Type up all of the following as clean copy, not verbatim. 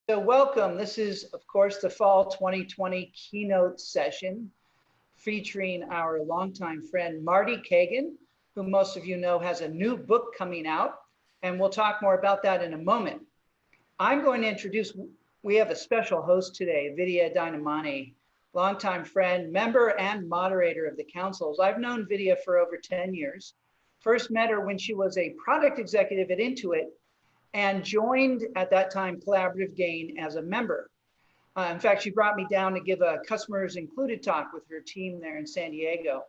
So welcome. This is, of course, the Fall 2020 keynote session featuring our longtime friend, Marty Cagan, who most of you know has a new book coming out, and we'll talk more about that in a moment. I'm going to introduce, we have a special host today, Vidya Dynamani, longtime friend, member, and moderator of the councils. I've known Vidya for over 10 years. First met her when she was a product executive at Intuit, and joined at that time Collaborative Gain as a member. In fact, she brought me down to give a customers included talk with her team there in San Diego.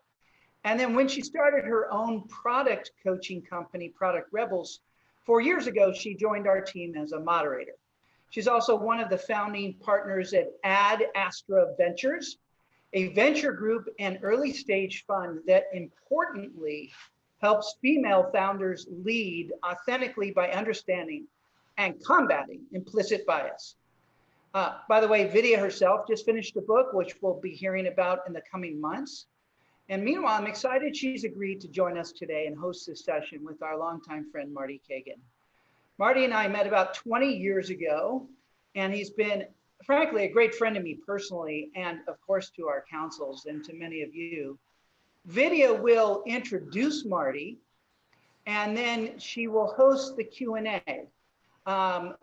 And then when she started her own product coaching company, Product Rebels, 4 years ago, she joined our team as a moderator. She's also one of the founding partners at Ad Astra Ventures, a venture group and early stage fund that importantly helps female founders lead authentically by understanding and combating implicit bias. By the way, Vidya herself just finished a book, which we'll be hearing about in the coming months. And meanwhile, I'm excited she's agreed to join us today and host this session with our longtime friend, Marty Cagan. Marty and I met about 20 years ago, and he's been, frankly, a great friend to me personally, and of course to our councils and to many of you. Vidya will introduce Marty, and then she will host the Q&A.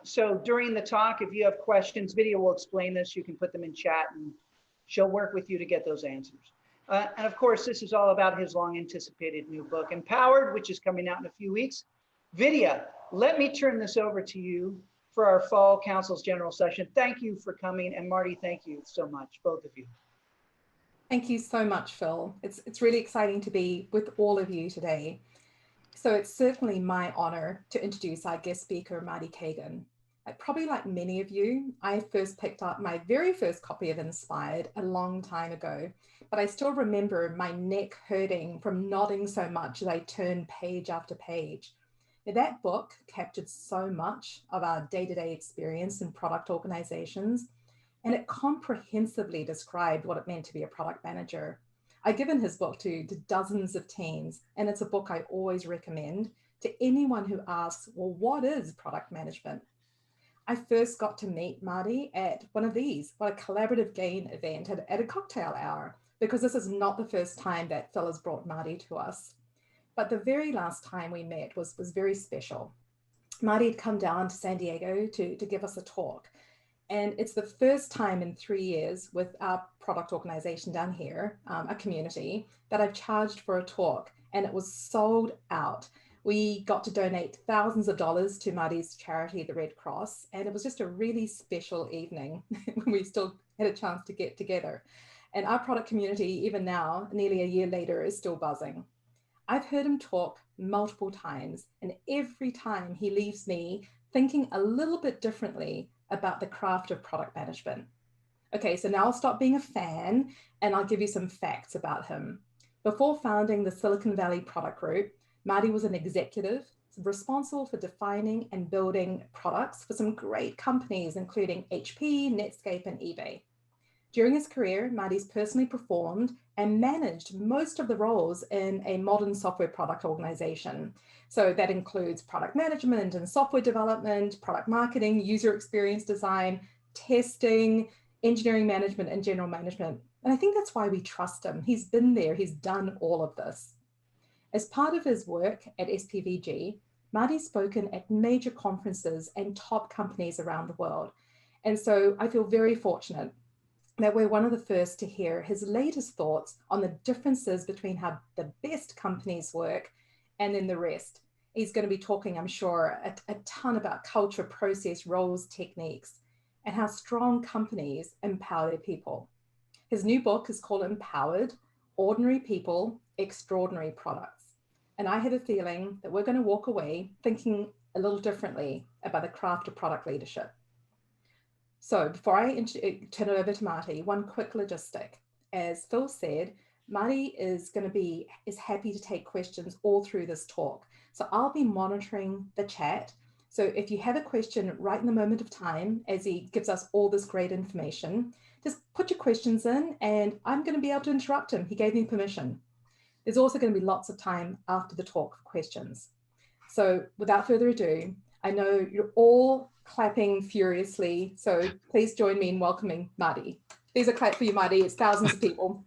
So during the talk, if you have questions, Vidya will explain this. You can put them in chat, and she'll work with you to get those answers. And of course, this is all about his long-anticipated new book, Empowered, which is coming out in a few weeks. Vidya, let me turn this over to you for our Fall Council's General Session. Thank you for coming, and Marty, thank you so much, both of you. Thank you so much, Phil. It's really exciting to be with all of you today. So it's certainly my honor to introduce our guest speaker, Marty Cagan. Probably like many of you, I first picked up my very first copy of Inspired a long time ago, but I still remember my neck hurting from nodding so much as I turned page after page. Now, that book captured so much of our day-to-day experience in product organizations, and it comprehensively described what it meant to be a product manager. I've given his book to dozens of teams, and it's a book I always recommend to anyone who asks, well, what is product management? I first got to meet Marty at one of these, a Collaborative Gain event at a cocktail hour, because this is not the first time that Phil has brought Marty to us. But the very last time we met was very special. Marty had come down to San Diego to give us a talk. And it's the first time in 3 years with our product organization down here, a community, that I've charged for a talk, and it was sold out. We got to donate thousands of dollars to Marty's charity, the Red Cross, and it was just a really special evening when we still had a chance to get together. And our product community, even now, nearly a year later, is still buzzing. I've heard him talk multiple times, and every time he leaves me thinking a little bit differently about the craft of product management. Okay, so now I'll stop being a fan and I'll give you some facts about him. Before founding the Silicon Valley Product Group, Marty was an executive responsible for defining and building products for some great companies, including HP, Netscape, and eBay. During his career, Marty's personally performed and managed most of the roles in a modern software product organization. So that includes product management and software development, product marketing, user experience design, testing, engineering management, and general management. And I think that's why we trust him. He's been there, he's done all of this. As part of his work at SVPG, Marty's spoken at major conferences and top companies around the world. And so I feel very fortunate that we're one of the first to hear his latest thoughts on the differences between how the best companies work and then the rest. He's going to be talking, I'm sure, a ton about culture, process, roles, techniques, and how strong companies empower their people. His new book is called Empowered: Ordinary People, Extraordinary Products. And I have a feeling that we're going to walk away thinking a little differently about the craft of product leadership. So before I turn it over to Marty, one quick logistic. As Phil said, Marty is happy to take questions all through this talk. So I'll be monitoring the chat. So if you have a question right in the moment of time, as he gives us all this great information, just put your questions in and I'm going to be able to interrupt him. He gave me permission. There's also going to be lots of time after the talk for questions. So without further ado, I know you're all clapping furiously, so please join me in welcoming Marty. There's a clap for you, Marty. It's thousands of people.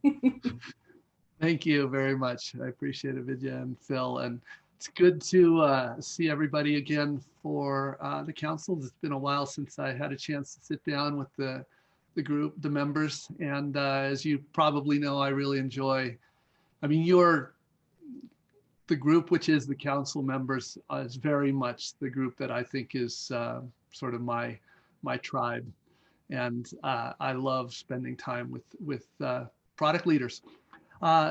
Thank you very much. I appreciate it, Vidya and Phil. And it's good to see everybody again for the council. It's been a while since I had a chance to sit down with the group, the members. And as you probably know, I really enjoy, I mean, the group, which is the council members, is very much the group that I think is sort of my tribe. And I love spending time with product leaders.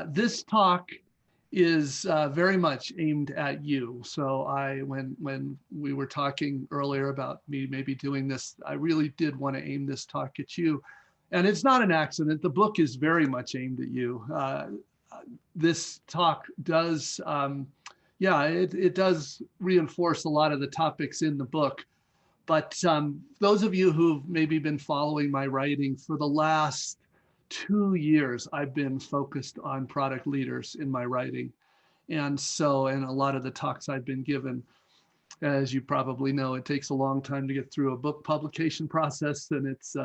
This talk is very much aimed at you. So when we were talking earlier about me maybe doing this, I really did want to aim this talk at you. And it's not an accident. The book is very much aimed at you. This talk does, it does reinforce a lot of the topics in the book. But those of you who've maybe been following my writing for the last 2 years, I've been focused on product leaders in my writing. And so, and a lot of the talks I've been given, as you probably know, it takes a long time to get through a book publication process, and it's,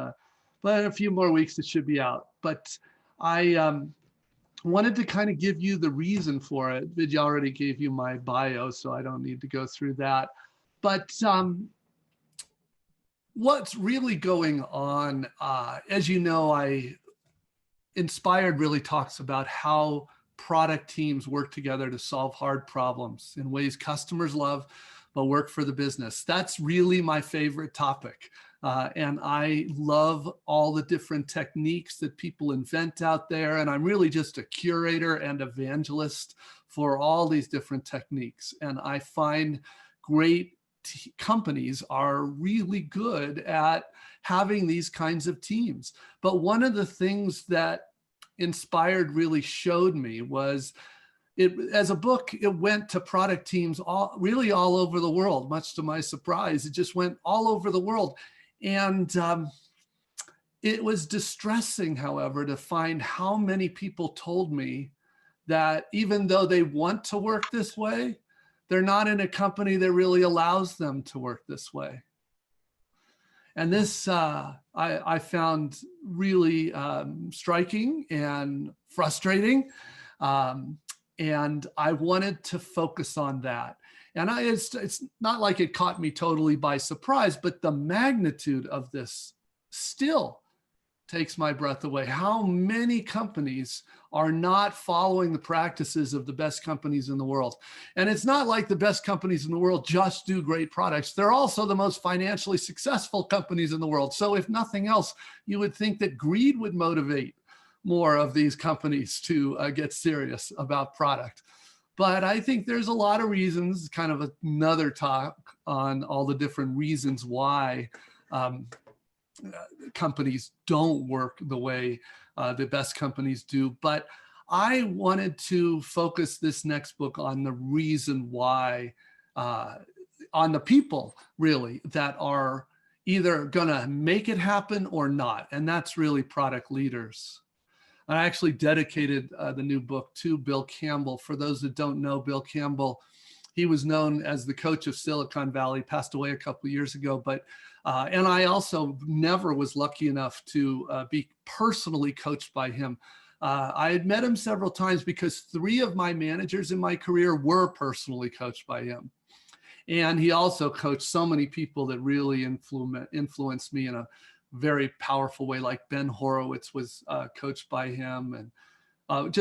but in a few more weeks, it should be out. But I wanted to kind of give you the reason for it. Vidya already gave you my bio, so I don't need to go through that. But what's really going on, as you know, Inspired really talks about how product teams work together to solve hard problems in ways customers love, but work for the business. That's really my favorite topic. And I love all the different techniques that people invent out there. And I'm really just a curator and evangelist for all these different techniques. And I find great companies are really good at having these kinds of teams. But one of the things that Inspired really showed me was as a book, it went to product teams really all over the world, much to my surprise. It just went all over the world. And it was distressing, however, to find how many people told me that even though they want to work this way, they're not in a company that really allows them to work this way. And this I found really striking and frustrating. And I wanted to focus on that. And it's not like it caught me totally by surprise, but the magnitude of this still takes my breath away. How many companies are not following the practices of the best companies in the world? And it's not like the best companies in the world just do great products. They're also the most financially successful companies in the world. So if nothing else, you would think that greed would motivate more of these companies to get serious about product. But I think there's a lot of reasons, kind of another talk on all the different reasons why companies don't work the way the best companies do. But I wanted to focus this next book on the reason why, on the people really that are either gonna make it happen or not. And that's really product leaders. I actually dedicated the new book to Bill Campbell. For those that don't know Bill Campbell, he was known as the coach of Silicon Valley, passed away a couple of years ago. But and I also never was lucky enough to be personally coached by him. I had met him several times because 3 of my managers in my career were personally coached by him. And he also coached so many people that really influenced me in a very powerful way, like Ben Horowitz was coached by him, and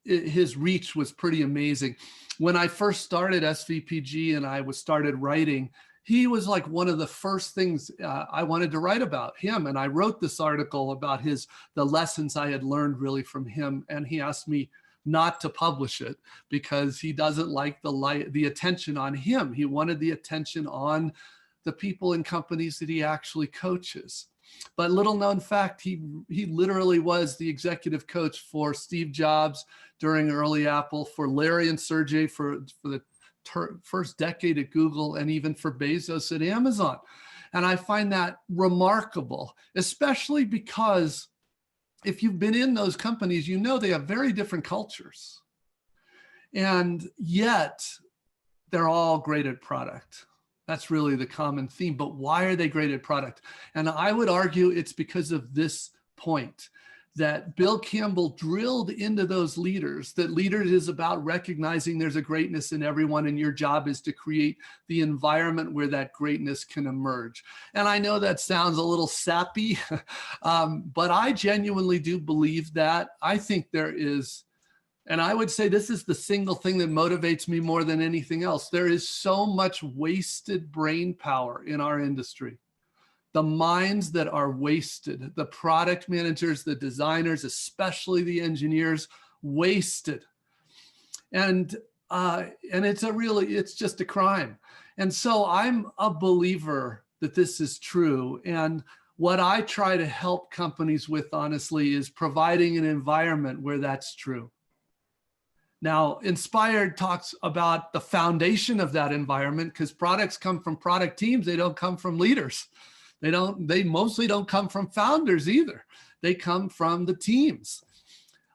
his reach was pretty amazing. When I first started SVPG and I started writing, he was like one of the first things I wanted to write about him. And I wrote this article about the lessons I had learned really from him. And he asked me not to publish it because he doesn't like the attention on him. He wanted the attention on the people in companies that he actually coaches. But little known fact, he literally was the executive coach for Steve Jobs during early Apple, for Larry and Sergey for the first decade at Google, and even for Bezos at Amazon. And I find that remarkable, especially because if you've been in those companies, you know they have very different cultures. And yet they're all great at product. That's really the common theme. But why are they great at product? And I would argue it's because of this point, that Bill Campbell drilled into those leaders, that leaders is about recognizing there's a greatness in everyone, and your job is to create the environment where that greatness can emerge. And I know that sounds a little sappy, but I genuinely do believe that. I think there is, and I would say this is the single thing that motivates me more than anything else. There is so much wasted brain power in our industry. The minds that are wasted, the product managers, the designers, especially the engineers, wasted. And it's just a crime. And so I'm a believer that this is true. And what I try to help companies with, honestly, is providing an environment where that's true. Now, Inspired talks about the foundation of that environment, because products come from product teams. They don't come from leaders. They mostly don't come from founders either. They come from the teams.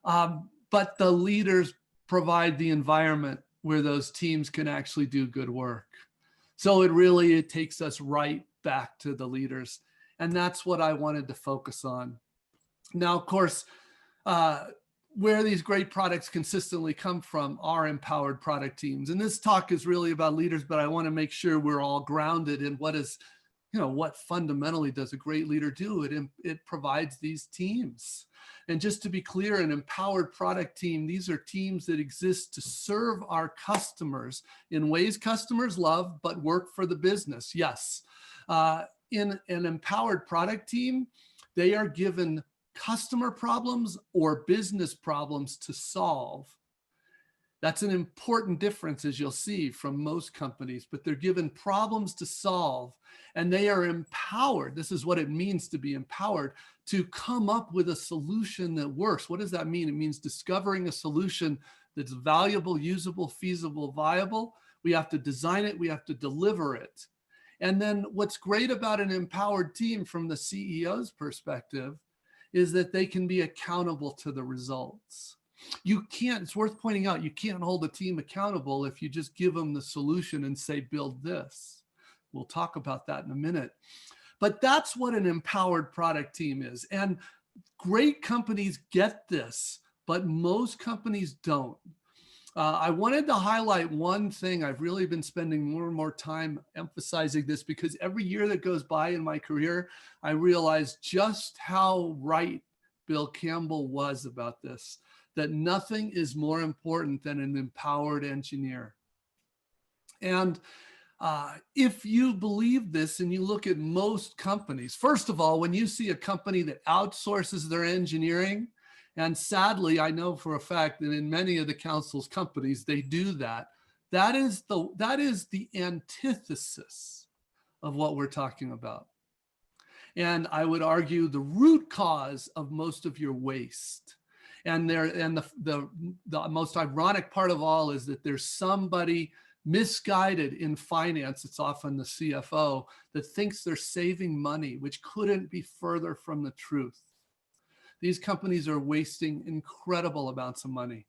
But the leaders provide the environment where those teams can actually do good work. So it takes us right back to the leaders. And that's what I wanted to focus on. Now, of course, where these great products consistently come from are empowered product teams. And this talk is really about leaders, but I want to make sure we're all grounded in what fundamentally does a great leader do? It provides these teams. And just to be clear, an empowered product team, these are teams that exist to serve our customers in ways customers love, but work for the business. Yes. In an empowered product team, they are given customer problems or business problems to solve. That's an important difference, as you'll see, from most companies, but they're given problems to solve, and they are empowered. This is what it means to be empowered, to come up with a solution that works. What does that mean? It means discovering a solution that's valuable, usable, feasible, viable. We have to design it. We have to deliver it. And then what's great about an empowered team from the CEO's perspective is that they can be accountable to the results. It's worth pointing out, you can't hold a team accountable if you just give them the solution and say, build this. We'll talk about that in a minute. But that's what an empowered product team is. And great companies get this, but most companies don't. I wanted to highlight one thing. I've really been spending more and more time emphasizing this, because every year that goes by in my career, I realize just how right Bill Campbell was about this, that nothing is more important than an empowered engineer. And if you believe this and you look at most companies, first of all, when you see a company that outsources their engineering, and sadly, I know for a fact that in many of the council's companies, they do that. That is the antithesis of what we're talking about. And I would argue the root cause of most of your waste. And the most ironic part of all is that there's somebody misguided in finance, it's often the CFO, that thinks they're saving money, which couldn't be further from the truth. These companies are wasting incredible amounts of money.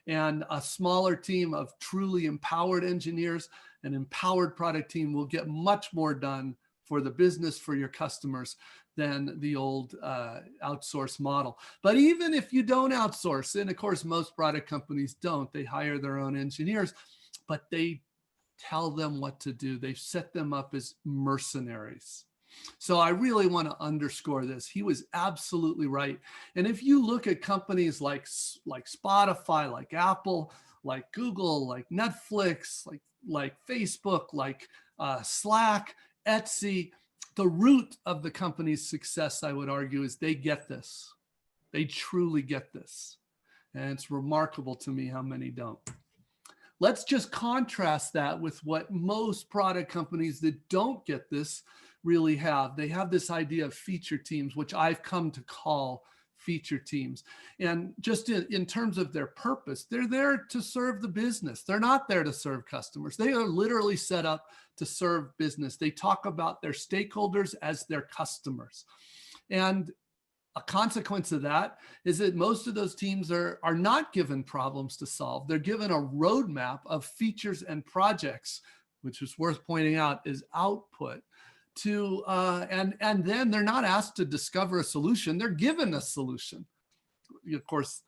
And a smaller team of truly empowered engineers, an empowered product team, will get much more done for the business, for your customers, than the old outsource model. But even if you don't outsource, and of course most product companies don't, they hire their own engineers, but they tell them what to do. They set them up as mercenaries. So I really want to underscore this. He was absolutely right. And if you look at companies like Spotify, like Apple, like Google, like Netflix, like Facebook, like Slack, Etsy, the root of the company's success, I would argue, is they get this. They truly get this. And it's remarkable to me how many don't. Let's just contrast that with what most product companies that don't get this really have. They have this idea of feature teams, which I've come to call feature teams. And just in terms of their purpose, they're there to serve the business. They're not there to serve customers. They are literally set up to serve business. They talk about their stakeholders as their customers. And a consequence of that is that most of those teams are not given problems to solve. They're given a roadmap of features and projects, which is worth pointing out, is output to, and then they're not asked to discover a solution, they're given a solution. Of course,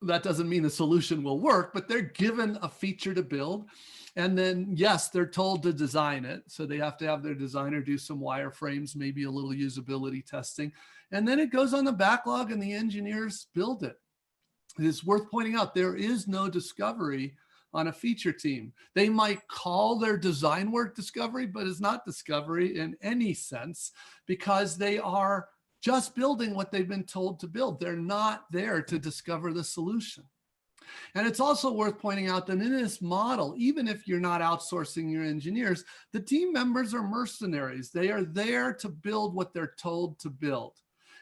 that doesn't mean the solution will work, but they're given a feature to build. And then, yes, they're told to design it. So they have to have their designer do some wireframes, maybe a little usability testing. And then it goes on the backlog and the engineers build it. It's worth pointing out, there is no discovery on a feature team. They might call their design work discovery, but it's not discovery in any sense, because they are just building what they've been told to build. They're not there to discover the solution. And it's also worth pointing out that in this model, even if you're not outsourcing your engineers, the team members are mercenaries. They are there to build what they're told to build.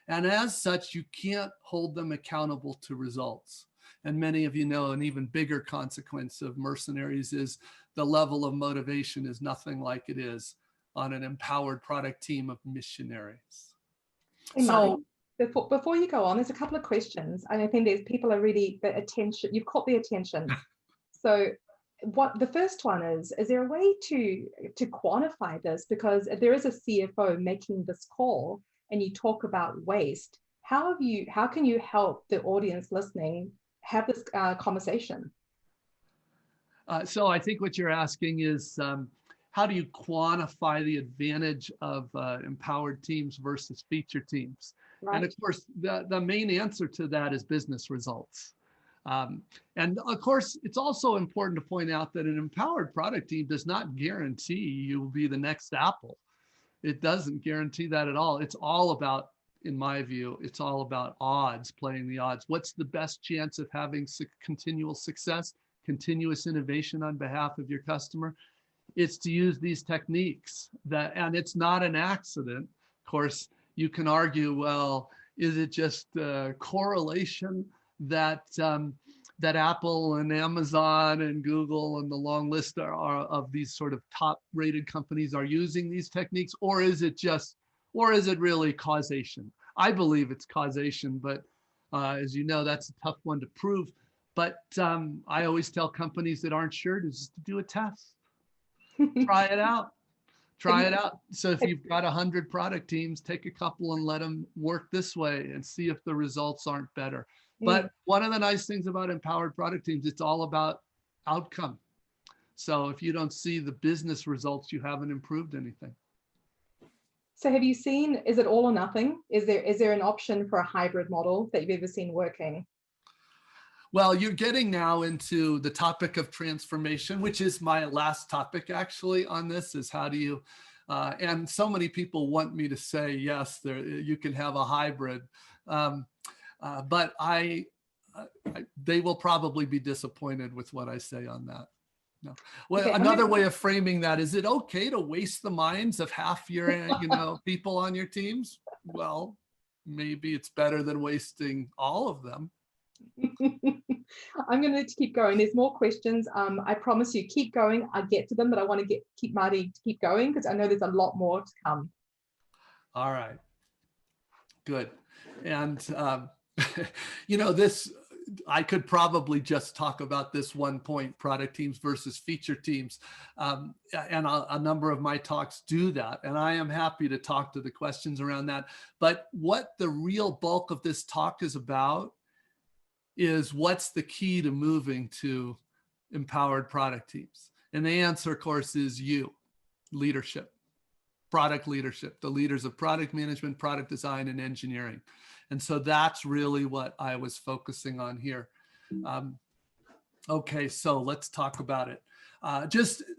And as such, you can't hold them accountable to results. And many of you know an even bigger consequence of mercenaries is the level of motivation is nothing like it is on an empowered product team of missionaries. Hey, So before you go on, there's a couple of questions. And I think there's people are really, the attention, you've caught the attention. So what the first one is there a way to quantify this? Because if there is a CFO making this call and you talk about waste, how can you help the audience listening have this conversation? So I think what you're asking is, how do you quantify the advantage of empowered teams versus feature teams? Right. And of course, the main answer to that is business results. And of course, it's also important to point out that an empowered product team does not guarantee you will be the next Apple. It doesn't guarantee that at all. It's all about, in my view, it's all about odds, playing the odds. What's the best chance of having continual success, continuous innovation on behalf of your customer? It's to use these techniques and it's not an accident. Of course, you can argue, well, is it just correlation that that Apple and Amazon and Google and the long list of these sort of top-rated companies are using these techniques, or is it really causation? I believe it's causation, but as you know, that's a tough one to prove. But I always tell companies that aren't sure to just do a test. Try it out. Try it out. So if you've got 100 product teams, take a couple and let them work this way and see if the results aren't better. But one of the nice things about empowered product teams, it's all about outcome. So if you don't see the business results, you haven't improved anything. So have you seen, is it all or nothing? Is there an option for a hybrid model that you've ever seen working? Well, you're getting now into the topic of transformation, which is my last topic actually on this, is how do you, and so many people want me to say, yes, you can have a hybrid, but they will probably be disappointed with what I say on that. No. Well, okay, another way of framing that, is it okay to waste the minds of half your people on your teams? Well, maybe it's better than wasting all of them. I'm going to keep going. There's more questions. I promise you, keep going. I'll get to them, but I want to keep Marty to keep going because I know there's a lot more to come. All right. Good. And, this, I could probably just talk about this one point, product teams versus feature teams. And a number of my talks do that. And I am happy to talk to the questions around that. But what the real bulk of this talk is about is what's the key to moving to empowered product teams? And the answer, of course, is leadership, product leadership, the leaders of product management, product design, and engineering. And so that's really what I was focusing on here. Okay, so let's talk about it.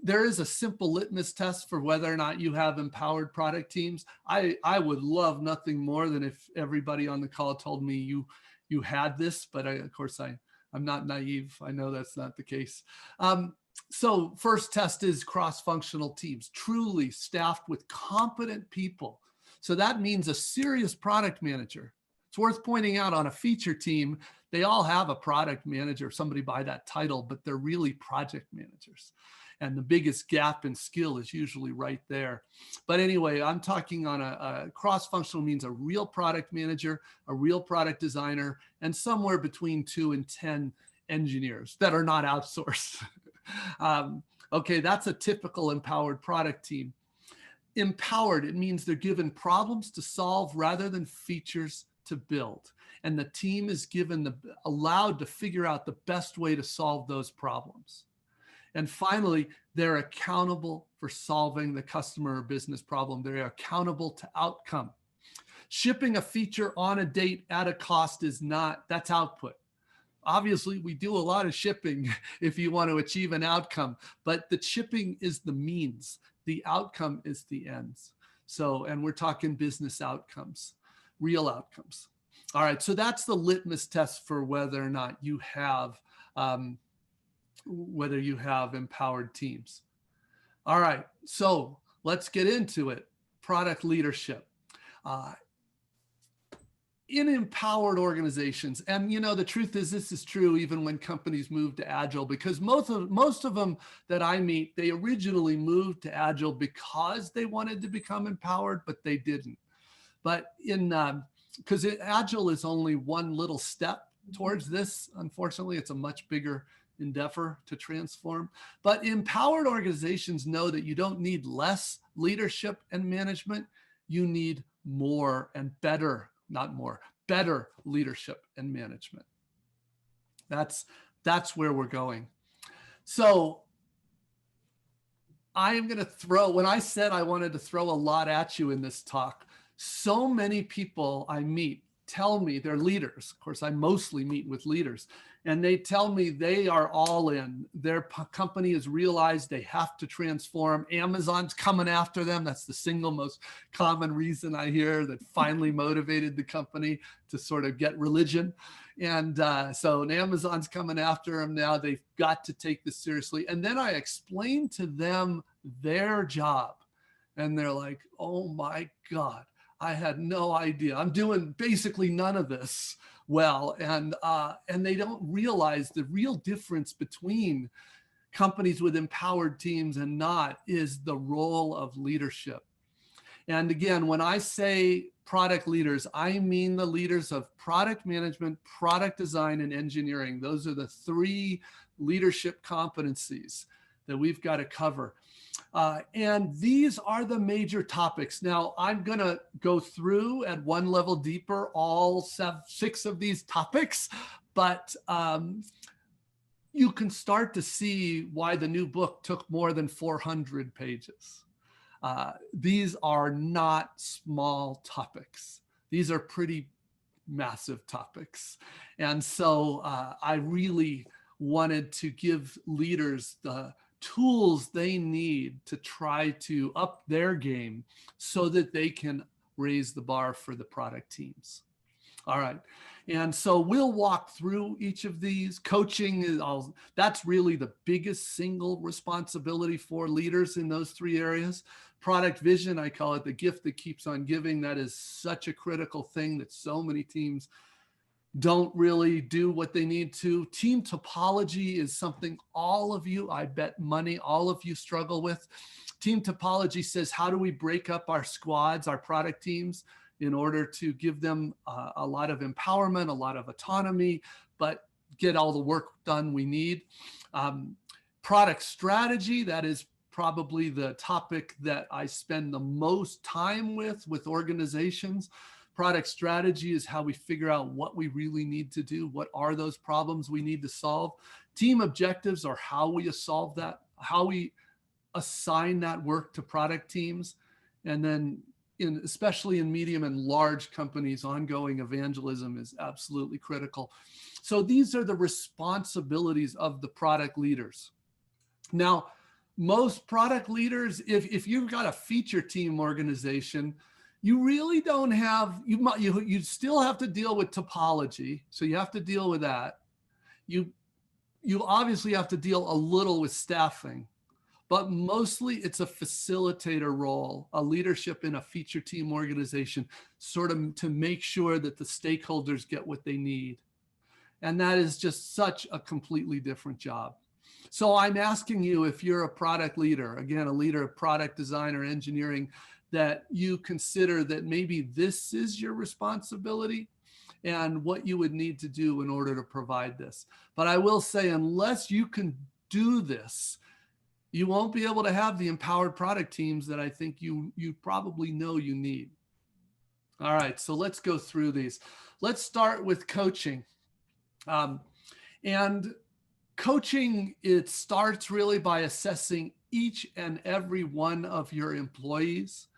There is a simple litmus test for whether or not you have empowered product teams. I would love nothing more than if everybody on the call told me you had this, but of course I'm not naive. I know that's not the case. So first test is cross-functional teams, truly staffed with competent people. So that means a serious product manager. It's worth pointing out on a feature team, they all have a product manager, somebody by that title, but they're really project managers. And the biggest gap in skill is usually right there. But anyway, I'm talking on a cross-functional means a real product manager, a real product designer, and somewhere between 2 and 10 engineers that are not outsourced. Okay, that's a typical empowered product team. Empowered, it means they're given problems to solve rather than features to build. And the team is allowed to figure out the best way to solve those problems. And finally, they're accountable for solving the customer or business problem. They're accountable to outcome. Shipping a feature on a date at a cost that's output. Obviously, we do a lot of shipping if you want to achieve an outcome, but the shipping is the means. The outcome is the ends. So, and we're talking business outcomes, real outcomes. All right, so that's the litmus test for whether or not you have empowered teams. All right, so let's get into it. Product leadership. In empowered organizations, and the truth is this is true even when companies move to Agile, because most of them that I meet, they originally moved to Agile because they wanted to become empowered, but they didn't. But because Agile is only one little step towards this, unfortunately, it's a much bigger endeavor to transform. But empowered organizations know that you don't need less leadership and management, you need more and better. Not more, better leadership and management. That's where we're going. So I am going to when I said I wanted to throw a lot at you in this talk, so many people I meet tell me they're leaders. Of course, I mostly meet with leaders, and they tell me they are all in. Their company has realized they have to transform. Amazon's coming after them. That's the single most common reason I hear that finally motivated the company to sort of get religion. And so Amazon's coming after them now. They've got to take this seriously. And then I explain to them their job, and they're like, oh my God, I had no idea. I'm doing basically none of this well. And they don't realize the real difference between companies with empowered teams and not is the role of leadership. And again, when I say product leaders, I mean the leaders of product management, product design, and engineering. Those are the three leadership competencies that we've got to cover. And these are the major topics. Now, I'm going to go through at one level deeper all 6 of these topics, but you can start to see why the new book took more than 400 pages. These are not small topics. These are pretty massive topics. And so I really wanted to give leaders the tools they need to try to up their game so that they can raise the bar for the product teams. All right. And so we'll walk through each of these. Coaching is that's really the biggest single responsibility for leaders in those 3 areas. Product vision, I call it the gift that keeps on giving. That is such a critical thing that so many teams don't really do what they need to. Team topology is something all of you, I bet money, all of you struggle with. Team topology says, how do we break up our squads, our product teams, in order to give them a lot of empowerment, a lot of autonomy, but get all the work done we need. Product strategy, that is probably the topic that I spend the most time with organizations. Product strategy is how we figure out what we really need to do. What are those problems we need to solve? Team objectives are how we solve that, how we assign that work to product teams. And then especially in medium and large companies, ongoing evangelism is absolutely critical. So these are the responsibilities of the product leaders. Now, most product leaders, if you've got a feature team organization, you really don't have, you still have to deal with topology. So you have to deal with that. You obviously have to deal a little with staffing, but mostly it's a facilitator role, a leadership in a feature team organization, sort of to make sure that the stakeholders get what they need. And that is just such a completely different job. So I'm asking you, if you're a product leader, again, a leader of product design or engineering, that you consider that maybe this is your responsibility and what you would need to do in order to provide this. But I will say, unless you can do this, you won't be able to have the empowered product teams that I think you probably know you need. All right, so let's go through these. Let's start with coaching. And coaching, it starts really by assessing each and every one of your employees,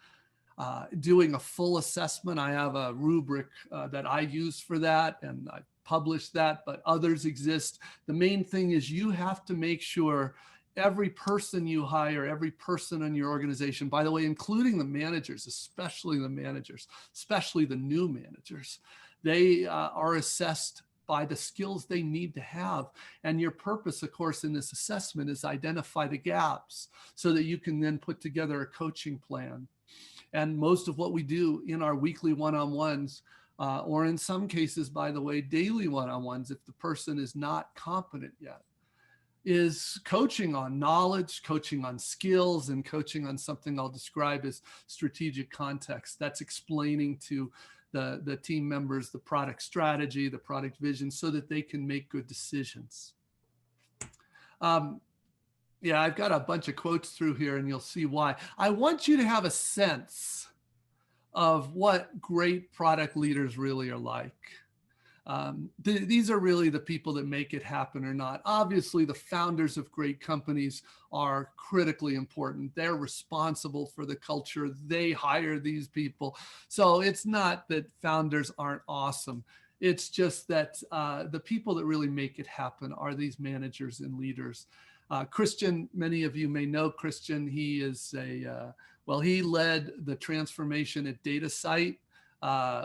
doing a full assessment. I have a rubric that I use for that, and I published that, but others exist. The main thing is you have to make sure every person you hire, every person in your organization, by the way, including the managers, especially the managers, especially the new managers, they are assessed by the skills they need to have. And your purpose, of course, in this assessment is identify the gaps so that you can then put together a coaching plan. And most of what we do in our weekly one-on-ones, or in some cases, by the way, daily one-on-ones, if the person is not competent yet, is coaching on knowledge, coaching on skills, and coaching on something I'll describe as strategic context. That's explaining to the team members the product strategy, the product vision, so that they can make good decisions. Yeah, I've got a bunch of quotes through here, and you'll see why. I want you to have a sense of what great product leaders really are like. These are really the people that make it happen or not. Obviously, the founders of great companies are critically important. They're responsible for the culture. They hire these people. So it's not that founders aren't awesome. It's just that the people that really make it happen are these managers and leaders. Christian, many of you may know Christian. He is he led the transformation at DataSite,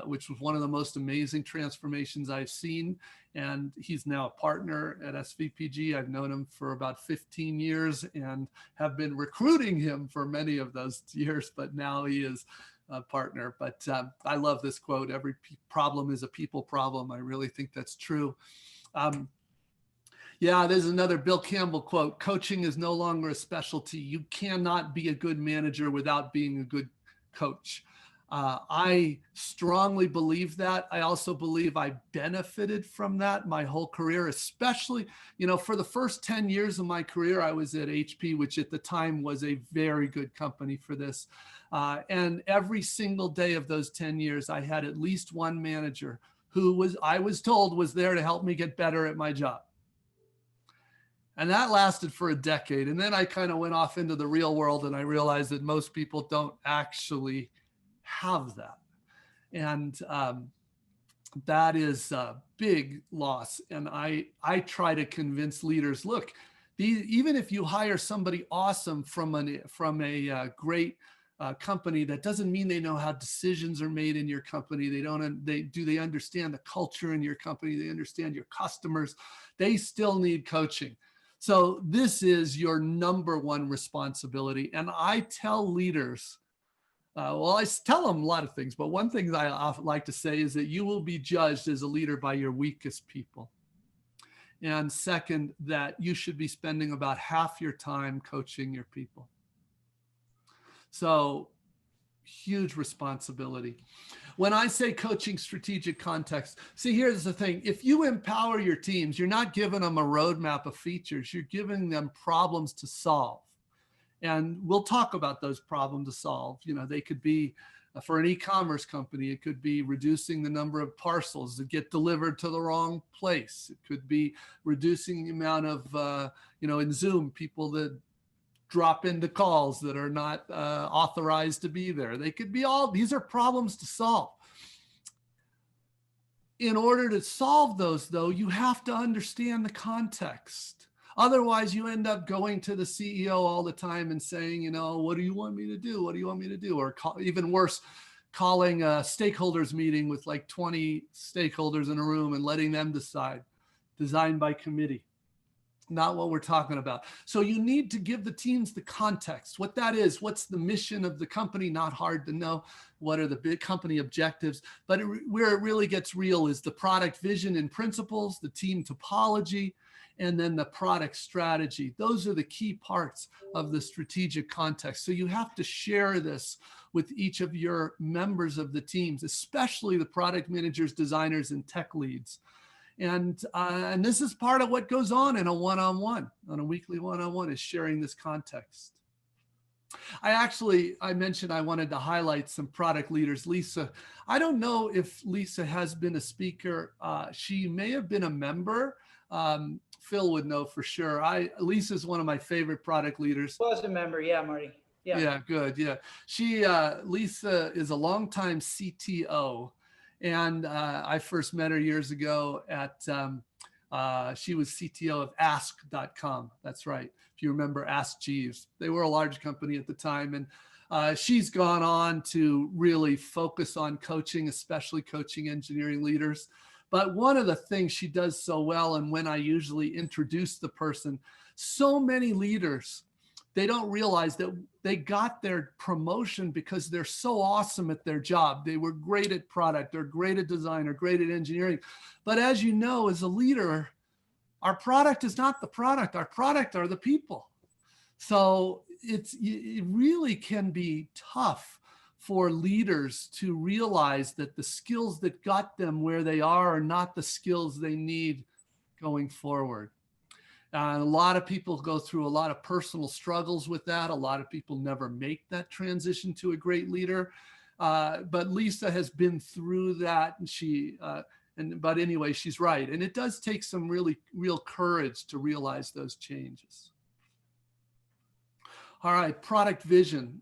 which was one of the most amazing transformations I've seen. And he's now a partner at SVPG. I've known him for about 15 years and have been recruiting him for many of those years, but now he is a partner. But I love this quote, every problem is a people problem. I really think that's true. Yeah, there's another Bill Campbell quote, coaching is no longer a specialty. You cannot be a good manager without being a good coach. I strongly believe that. I also believe I benefited from that my whole career, especially, for the first 10 years of my career, I was at HP, which at the time was a very good company for this. And every single day of those 10 years, I had at least one manager who I was told was there to help me get better at my job. And that lasted for a decade. And then I kind of went off into the real world and I realized that most people don't actually have that. And that is a big loss. And I try to convince leaders, look, even if you hire somebody awesome from a great company, that doesn't mean they know how decisions are made in your company. They understand the culture in your company? They understand your customers. They still need coaching. So this is your number one responsibility. And I tell leaders, I tell them a lot of things, but one thing that I like to say is that you will be judged as a leader by your weakest people. And second, that you should be spending about half your time coaching your people. So huge responsibility. When I say coaching strategic context, see, here's the thing. If you empower your teams, you're not giving them a roadmap of features. You're giving them problems to solve. And we'll talk about those problems to solve. They could be, for an e-commerce company, it could be reducing the number of parcels that get delivered to the wrong place. It could be reducing the amount of, in Zoom, people that drop into calls that are not authorized to be there. They could be these are problems to solve. In order to solve those, though, you have to understand the context. Otherwise, you end up going to the CEO all the time and saying, what do you want me to do? What do you want me to do? Or even worse, calling a stakeholders meeting with like 20 stakeholders in a room and letting them decide, designed by committee. Not what we're talking about. So you need to give the teams the context, what that is, what's the mission of the company, not hard to know, what are the big company objectives, but where it really gets real is the product vision and principles, the team topology, and then the product strategy. Those are the key parts of the strategic context. So you have to share this with each of your members of the teams, especially the product managers, designers, and tech leads. And this is part of what goes on in a one-on-one, on a weekly one-on-one, is sharing this context. I mentioned I wanted to highlight some product leaders. Lisa, I don't know if Lisa has been a speaker. She may have been a member. Phil would know for sure. Lisa's one of my favorite product leaders. Was a member, yeah, Marty. Yeah, good. Yeah, Lisa is a longtime CTO, and I first met her years ago at. She was CTO of Ask.com. That's right. If you remember Ask Jeeves, they were a large company at the time, and she's gone on to really focus on coaching, especially coaching engineering leaders. But one of the things she does so well, and when I usually introduce the person, so many leaders, they don't realize that they got their promotion because they're so awesome at their job. They were great at product, they're great at design, or great at engineering. But as you know, as a leader, our product is not the product. Our product are the people. So it really can be tough for leaders to realize that the skills that got them where they are not the skills they need going forward. A lot of people go through a lot of personal struggles with that. A lot of people never make that transition to a great leader. But Lisa has been through that, and but anyway, she's right. And it does take some real courage to realize those changes. All right, product vision.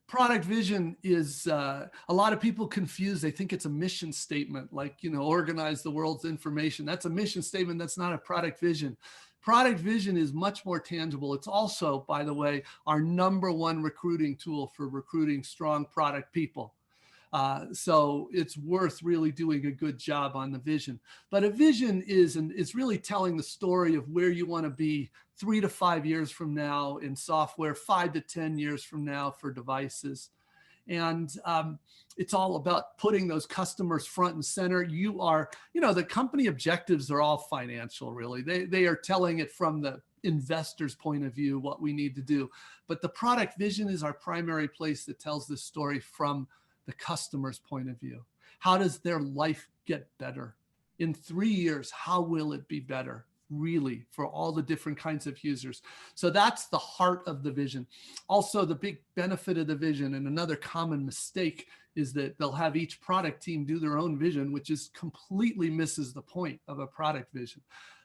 Product vision is, a lot of people confuse. They think it's a mission statement, like, organize the world's information. That's a mission statement. That's not a product vision. Product vision is much more tangible. It's also, by the way, our #1 recruiting tool for recruiting strong product people. So it's worth really doing a good job on the vision. But a vision is really telling the story of where you want to be 3 to 5 years from now in software, 5 to 10 years from now for devices. And it's all about putting those customers front and center. The company objectives are all financial, really. They are telling it from the investor's point of view, what we need to do. But the product vision is our primary place that tells this story from the customer's point of view. How does their life get better? In 3 years, how will it be better? Really, for all the different kinds of users. So that's the heart of the vision. Also, the big benefit of the vision, and another common mistake, is that they'll have each product team do their own vision, which is completely misses the point of a product vision.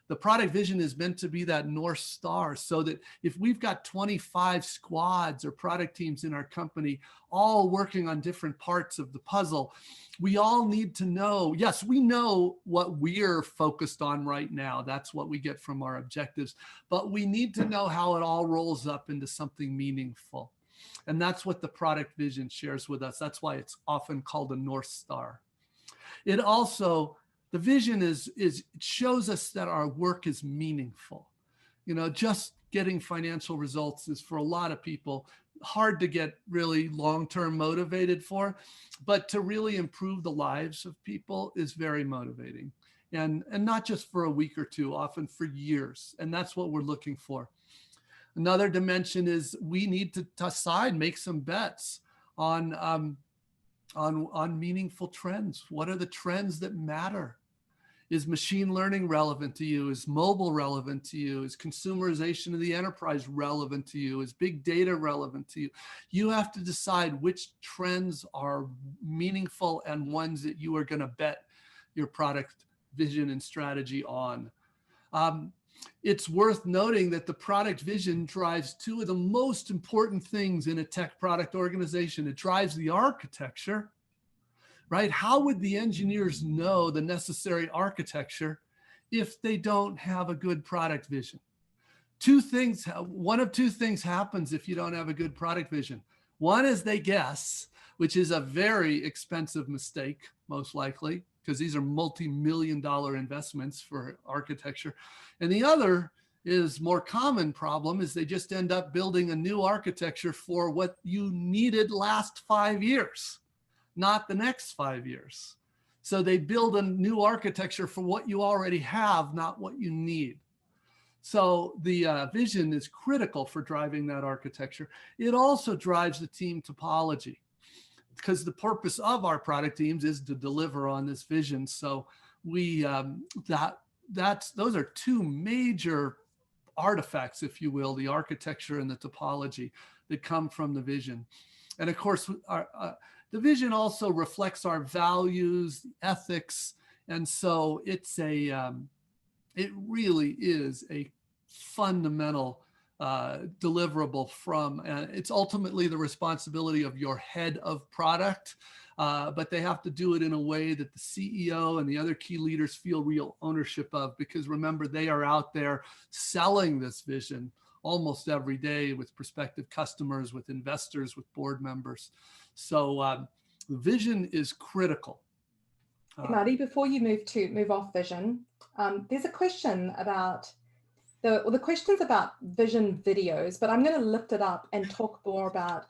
The product vision is meant to be that North Star, so that if we've got 25 squads or product teams in our company, all working on different parts of the puzzle, we all need to know, yes, we know what we're focused on right now. That's what we get from our objectives, but we need to know how it all rolls up into something meaningful. And that's what the product vision shares with us. That's why it's often called a North Star. It also, the vision it shows us that our work is meaningful. Just getting financial results is, for a lot of people, hard to get really long-term motivated for, but to really improve the lives of people is very motivating. And not just for a week or two, often for years. And that's what we're looking for. Another dimension is we need to decide, make some bets on meaningful trends. What are the trends that matter? Is machine learning relevant to you? Is mobile relevant to you? Is consumerization of the enterprise relevant to you? Is big data relevant to you? You have to decide which trends are meaningful and ones that you are going to bet your product vision and strategy on. It's worth noting that the product vision drives two of the most important things in a tech product organization. It drives the architecture, right? How would the engineers know the necessary architecture if they don't have a good product vision? One of two things happens if you don't have a good product vision. One is they guess, which is a very expensive mistake, most likely, because these are multi-million-dollar investments for architecture. And the other is more common problem is they just end up building a new architecture for what you needed last 5 years, not the next 5 years. So they build a new architecture for what you already have, not what you need. So the vision is critical for driving that architecture. It also drives the team topology, because the purpose of our product teams is to deliver on this vision. So those are two major artifacts, if you will, the architecture and the topology that come from the vision. And of course, the vision also reflects our values, ethics, and so it really is a fundamental deliverable from, it's ultimately the responsibility of your head of product, but they have to do it in a way that the CEO and the other key leaders feel real ownership of, because remember, they are out there selling this vision almost every day with prospective customers, with investors, with board members. So the vision is critical. Marty, before you move off vision, there's a question about the question's about vision videos, but I'm going to lift it up and talk more about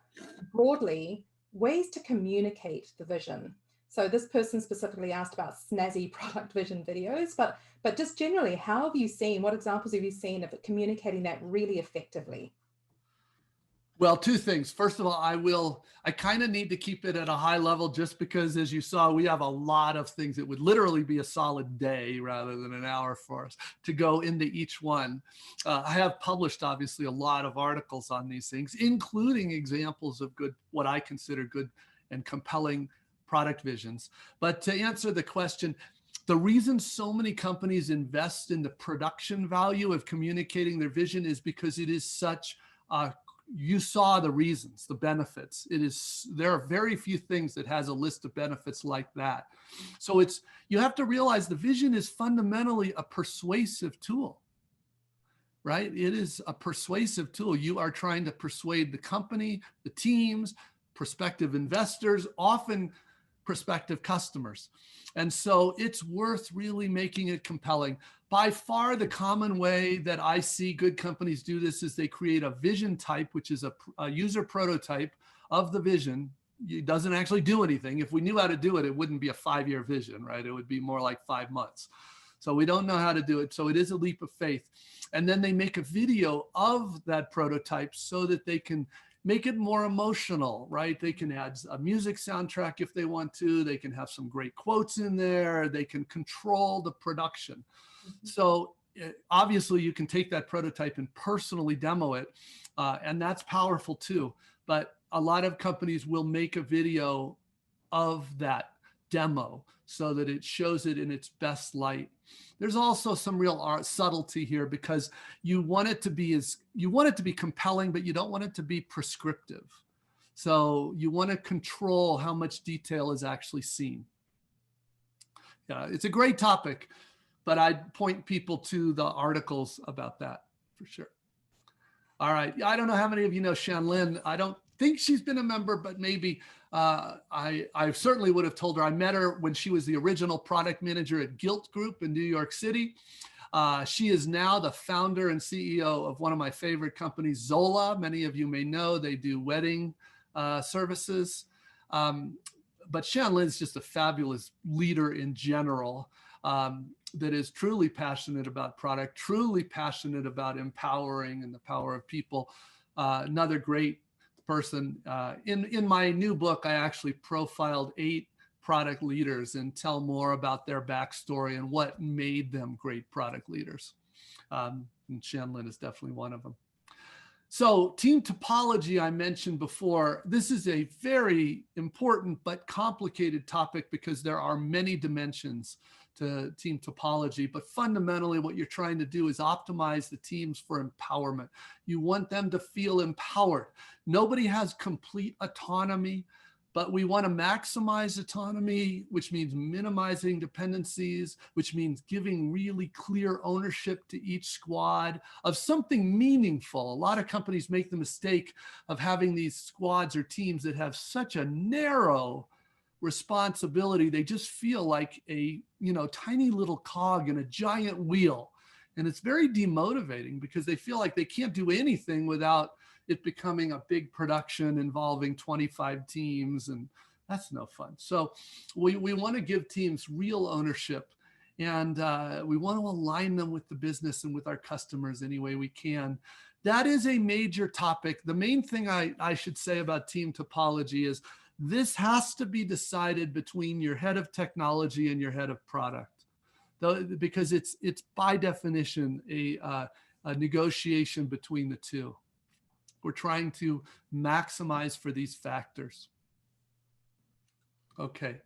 broadly ways to communicate the vision. So this person specifically asked about snazzy product vision videos, but just generally, how have you seen, what examples have you seen of communicating that really effectively? Well, two things. First of all, I kind of need to keep it at a high level just because, as you saw, we have a lot of things that would literally be a solid day rather than an hour for us to go into each one. I have published, obviously, a lot of articles on these things, including examples of what I consider good and compelling product visions. But to answer the question, the reason so many companies invest in the production value of communicating their vision is because it is such a you saw the reasons, the benefits. There are very few things that has a list of benefits like that. So you have to realize the vision is fundamentally a persuasive tool, right? It is a persuasive tool. You are trying to persuade the company, the teams, prospective investors, often prospective customers. And so it's worth really making it compelling. By far, the common way that I see good companies do this is they create a vision type, which is a user prototype of the vision. It doesn't actually do anything. If we knew how to do it, it wouldn't be a 5-year vision, right? It would be more like 5 months. So we don't know how to do it. So it is a leap of faith. And then they make a video of that prototype so that they can make it more emotional, right? They can add a music soundtrack if they want to. They can have some great quotes in there. They can control the production. So obviously you can take that prototype and personally demo it, and that's powerful too. But a lot of companies will make a video of that demo so that it shows it in its best light. There's also some real subtlety here because you want it to be compelling, but you don't want it to be prescriptive. So you want to control how much detail is actually seen. Yeah, it's a great topic, but I'd point people to the articles about that for sure. All right. I don't know how many of you know Shanlin. I don't think she's been a member, but maybe I certainly would have told her. I met her when she was the original product manager at Gilt Group in New York City. She is now the founder and CEO of one of my favorite companies, Zola. Many of you may know they do wedding services. But Shanlin is just a fabulous leader in general. That is truly passionate about product, truly passionate about empowering and the power of people. Another great person. In my new book, I actually profiled 8 product leaders and tell more about their backstory and what made them great product leaders. And Shanlin is definitely one of them. So team topology, I mentioned before, this is a very important but complicated topic because there are many dimensions to team topology, but fundamentally what you're trying to do is optimize the teams for empowerment. You want them to feel empowered. Nobody has complete autonomy, but we want to maximize autonomy, which means minimizing dependencies, which means giving really clear ownership to each squad of something meaningful. A lot of companies make the mistake of having these squads or teams that have such a narrow responsibility. They just feel like a tiny little cog in a giant wheel. And it's very demotivating because they feel like they can't do anything without it becoming a big production involving 25 teams, and that's no fun. So we want to give teams real ownership, and we want to align them with the business and with our customers any way we can. That is a major topic. The main thing I should say about team topology is this has to be decided between your head of technology and your head of product. because it's by definition a negotiation between the two. We're trying to maximize for these factors. Okay.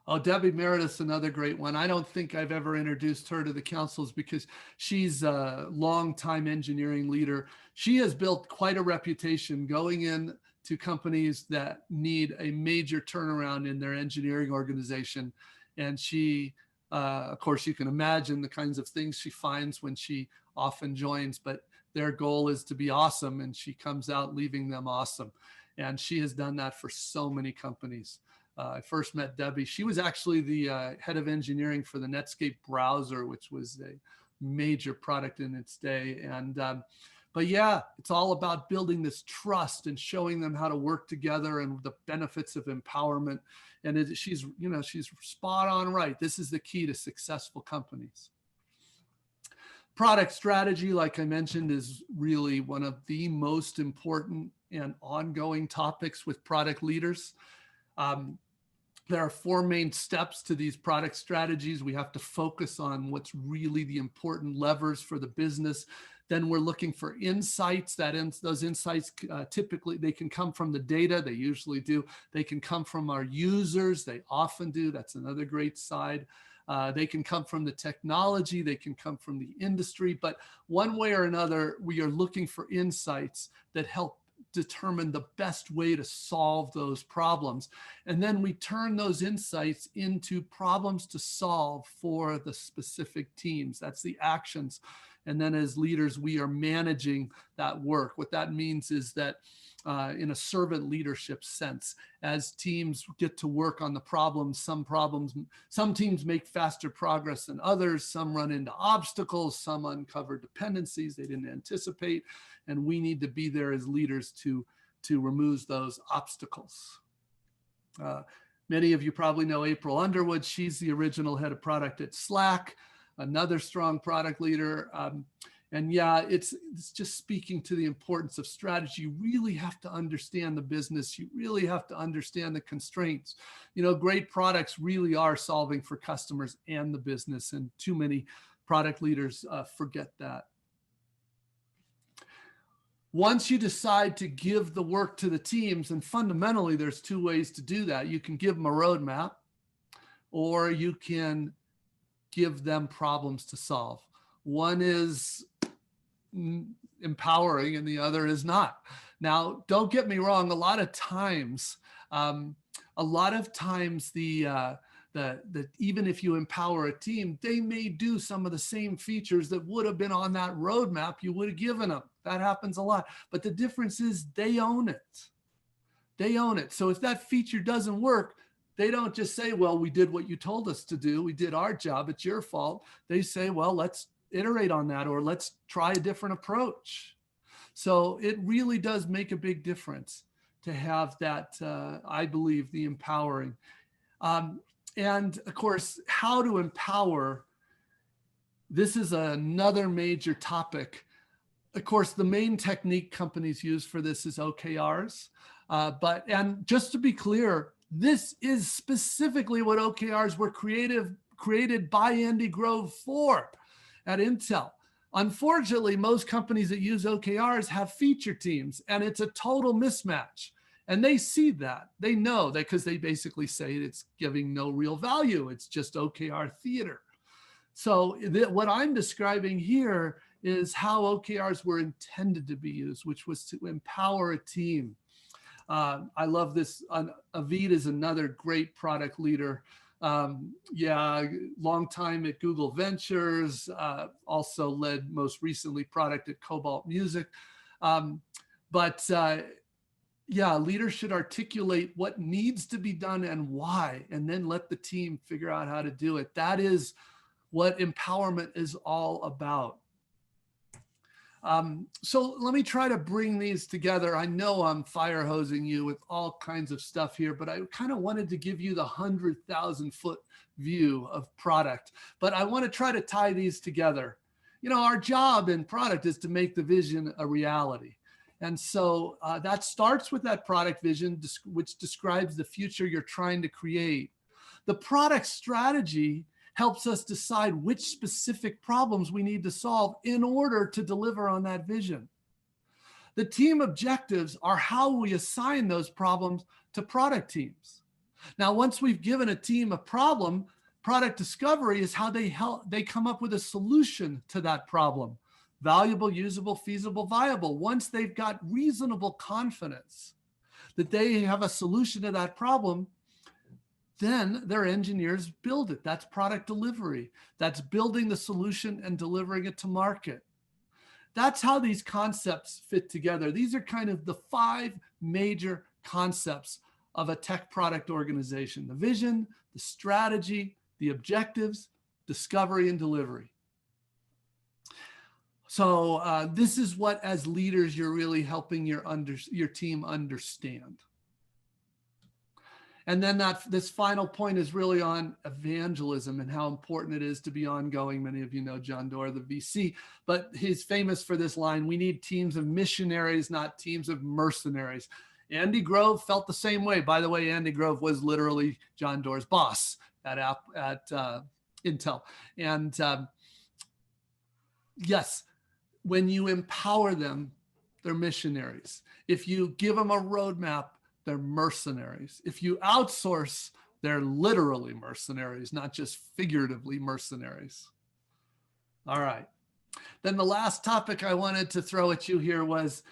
Oh, Debbie Meredith's another great one. I don't think I've ever introduced her to the councils because she's a longtime engineering leader. She has built quite a reputation going in to companies that need a major turnaround in their engineering organization. And she, of course, you can imagine the kinds of things she finds when she often joins, but their goal is to be awesome, and she comes out leaving them awesome. And she has done that for so many companies. I first met Debbie. She was actually the head of engineering for the Netscape browser, which was a major product in its day. And but yeah, it's all about building this trust and showing them how to work together and the benefits of empowerment. And she's spot on right. This is the key to successful companies. Product strategy, like I mentioned, is really one of the most important and ongoing topics with product leaders. There are 4 main steps to these product strategies. We have to focus on what's really the important levers for the business. Then we're looking for insights. Those insights typically, they can come from the data. They usually do. They can come from our users. They often do. That's another great side. They can come from the technology. They can come from the industry. But one way or another, we are looking for insights that help determine the best way to solve those problems. And then we turn those insights into problems to solve for the specific teams. That's the actions. And then as leaders, we are managing that work. What that means is that in a servant leadership sense, as teams get to work on the problems, some teams make faster progress than others, some run into obstacles, some uncover dependencies they didn't anticipate, and we need to be there as leaders to remove those obstacles. Many of you probably know April Underwood. She's the original head of product at Slack, another strong product leader. And yeah, it's just speaking to the importance of strategy. You really have to understand the business. You really have to understand the constraints. Great products really are solving for customers and the business, and too many product leaders forget that. Once you decide to give the work to the teams, and fundamentally there's 2 ways to do that. You can give them a roadmap, or you can give them problems to solve. One is empowering and the other is not. Now, don't get me wrong. A lot of times even if you empower a team, they may do some of the same features that would have been on that roadmap you would have given them. That happens a lot. But the difference is they own it. They own it. So if that feature doesn't work, they don't just say, well, we did what you told us to do. We did our job. It's your fault. They say, well, let's iterate on that, or let's try a different approach. So it really does make a big difference to have that, I believe, the empowering. And of course, how to empower, this is another major topic. Of course, the main technique companies use for this is OKRs. And just to be clear, this is specifically what OKRs were created by Andy Grove for at Intel. Unfortunately, most companies that use OKRs have feature teams, and it's a total mismatch. And they see that. They know that because they basically say it's giving no real value. It's just OKR theater. So what I'm describing here is how OKRs were intended to be used, which was to empower a team. I love this. Avid is another great product leader. Long time at Google Ventures, also led most recently product at Cobalt Music. Leaders should articulate what needs to be done and why, and then let the team figure out how to do it. That is what empowerment is all about. So let me try to bring these together. I know I'm fire hosing you with all kinds of stuff here, but I kind of wanted to give you the 100,000-foot view of product. But I want to try to tie these together. Our job in product is to make the vision a reality. And so that starts with that product vision, which describes the future you're trying to create. The product strategy helps us decide which specific problems we need to solve in order to deliver on that vision. The team objectives are how we assign those problems to product teams. Now, once we've given a team a problem, product discovery is how they come up with a solution to that problem. Valuable, usable, feasible, viable. Once they've got reasonable confidence that they have a solution to that problem, then their engineers build it. That's product delivery. That's building the solution and delivering it to market. That's how these concepts fit together. These are kind of the 5 major concepts of a tech product organization: the vision, the strategy, the objectives, discovery, and delivery. So this is what, as leaders, you're really helping your team understand. And then this final point is really on evangelism and how important it is to be ongoing. Many of you know John Doerr, the VC, but he's famous for this line: we need teams of missionaries, not teams of mercenaries. Andy Grove felt the same way. By the way, Andy Grove was literally John Doerr's boss at Intel. And yes, when you empower them, they're missionaries. If you give them a roadmap, they're mercenaries. If you outsource, they're literally mercenaries, not just figuratively mercenaries. All right. Then the last topic I wanted to throw at you here was,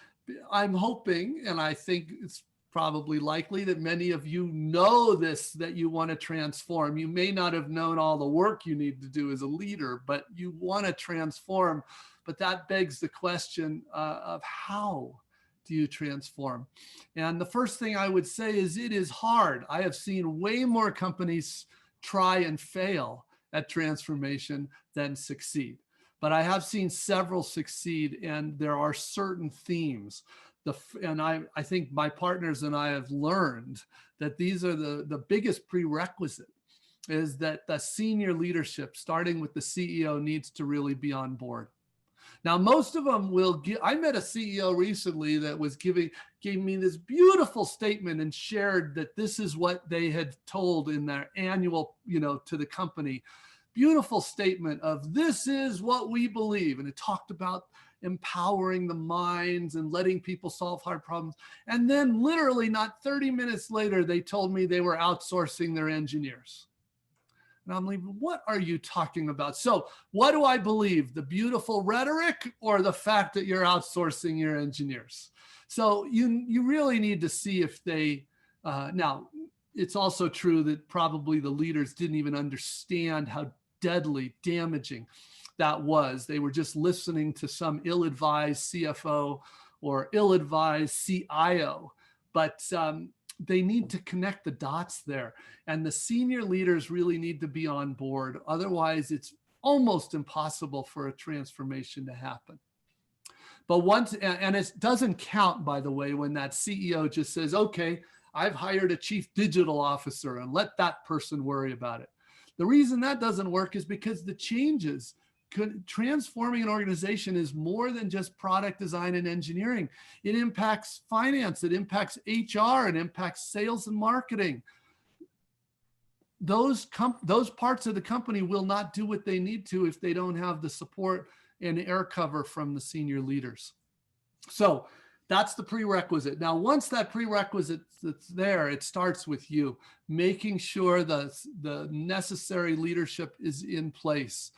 I'm hoping, and I think it's probably likely that many of you know this, that you want to transform. You may not have known all the work you need to do as a leader, but you want to transform. But that begs the question of how do you transform? And the first thing I would say is it is hard. I have seen way more companies try and fail at transformation than succeed. But I have seen several succeed, and there are certain themes. And I think my partners and I have learned that these are the biggest prerequisite, is that the senior leadership, starting with the CEO, needs to really be on board. Now, most of them will give. I met a CEO recently that gave me this beautiful statement and shared that this is what they had told in their annual, to the company. Beautiful statement of, this is what we believe. And it talked about empowering the minds and letting people solve hard problems. And then literally not 30 minutes later, they told me they were outsourcing their engineers. And I'm like, what are you talking about? So what do I believe? The beautiful rhetoric or the fact that you're outsourcing your engineers? So you really need to see if they, now it's also true that probably the leaders didn't even understand how deadly damaging that was. They were just listening to some ill-advised CFO or ill-advised CIO, but they need to connect the dots there. And the senior leaders really need to be on board. Otherwise, it's almost impossible for a transformation to happen. But and it doesn't count, by the way, when that CEO just says, okay, I've hired a chief digital officer and let that person worry about it. The reason that doesn't work is because the changes, transforming an organization is more than just product design and engineering. It impacts finance, it impacts HR, it impacts sales and marketing. Those parts of the company will not do what they need to if they don't have the support and air cover from the senior leaders. So that's the prerequisite. Now, once that prerequisite is there, it starts with you, making sure the necessary leadership is in place.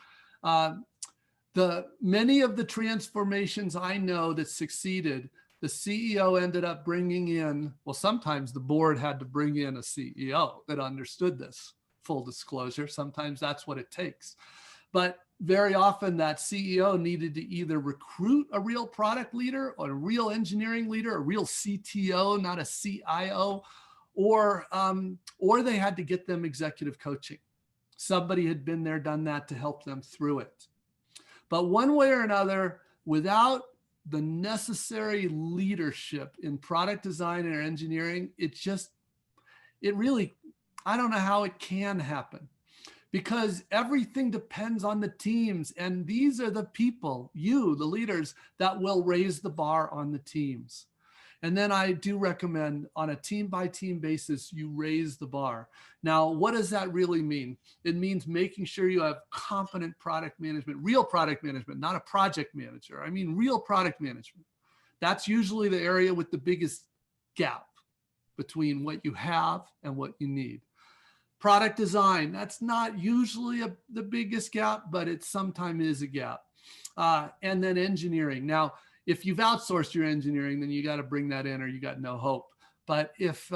Many of the transformations I know that succeeded, the CEO ended up bringing in, well, sometimes the board had to bring in a CEO that understood this, full disclosure. Sometimes that's what it takes. But very often that CEO needed to either recruit a real product leader or a real engineering leader, a real CTO, not a CIO, or they had to get them executive coaching. Somebody had been there, done that to help them through it. But one way or another, without the necessary leadership in product design and engineering, I don't know how it can happen, because everything depends on the teams. And these are the people, you, the leaders, that will raise the bar on the teams. And then I do recommend on a team by team basis, you raise the bar. Now, what does that really mean? It means making sure you have competent product management, real product management, not a project manager. I mean, real product management. That's usually the area with the biggest gap between what you have and what you need. Product design, that's not usually the biggest gap, but it sometimes is a gap. And then engineering. Now, if you've outsourced your engineering, then you got to bring that in or you got no hope. But if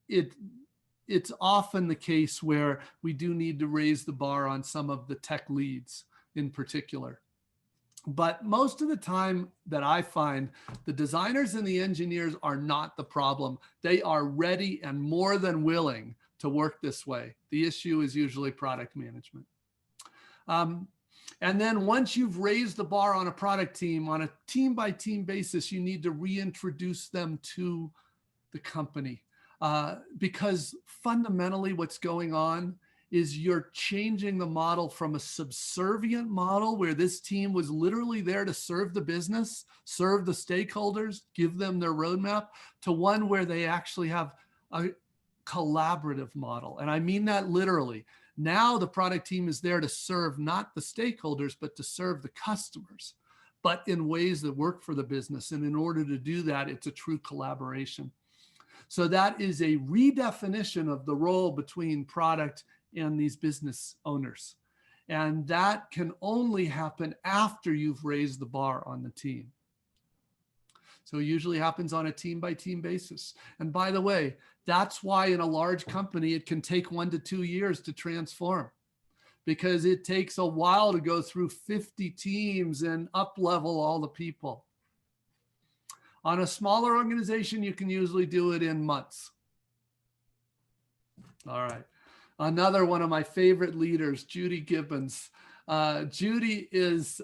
it's often the case where we do need to raise the bar on some of the tech leads in particular. But most of the time that I find, the designers and the engineers are not the problem. They are ready and more than willing to work this way. The issue is usually product management. And then once you've raised the bar on a product team, on a team by team basis, you need to reintroduce them to the company. Because fundamentally what's going on is you're changing the model from a subservient model where this team was literally there to serve the business, serve the stakeholders, give them their roadmap, to one where they actually have a collaborative model. And I mean that literally. Now the product team is there to serve not the stakeholders, but to serve the customers, but in ways that work for the business. And in order to do that, it's a true collaboration. So that is a redefinition of the role between product and these business owners. And that can only happen after you've raised the bar on the team. So it usually happens on a team by team basis. And by the way, that's why in a large company, it can take 1 to 2 years to transform, because it takes a while to go through 50 teams and up-level all the people. On a smaller organization, you can usually do it in months. All right. Another one of my favorite leaders, Judy Gibbons. Judy is,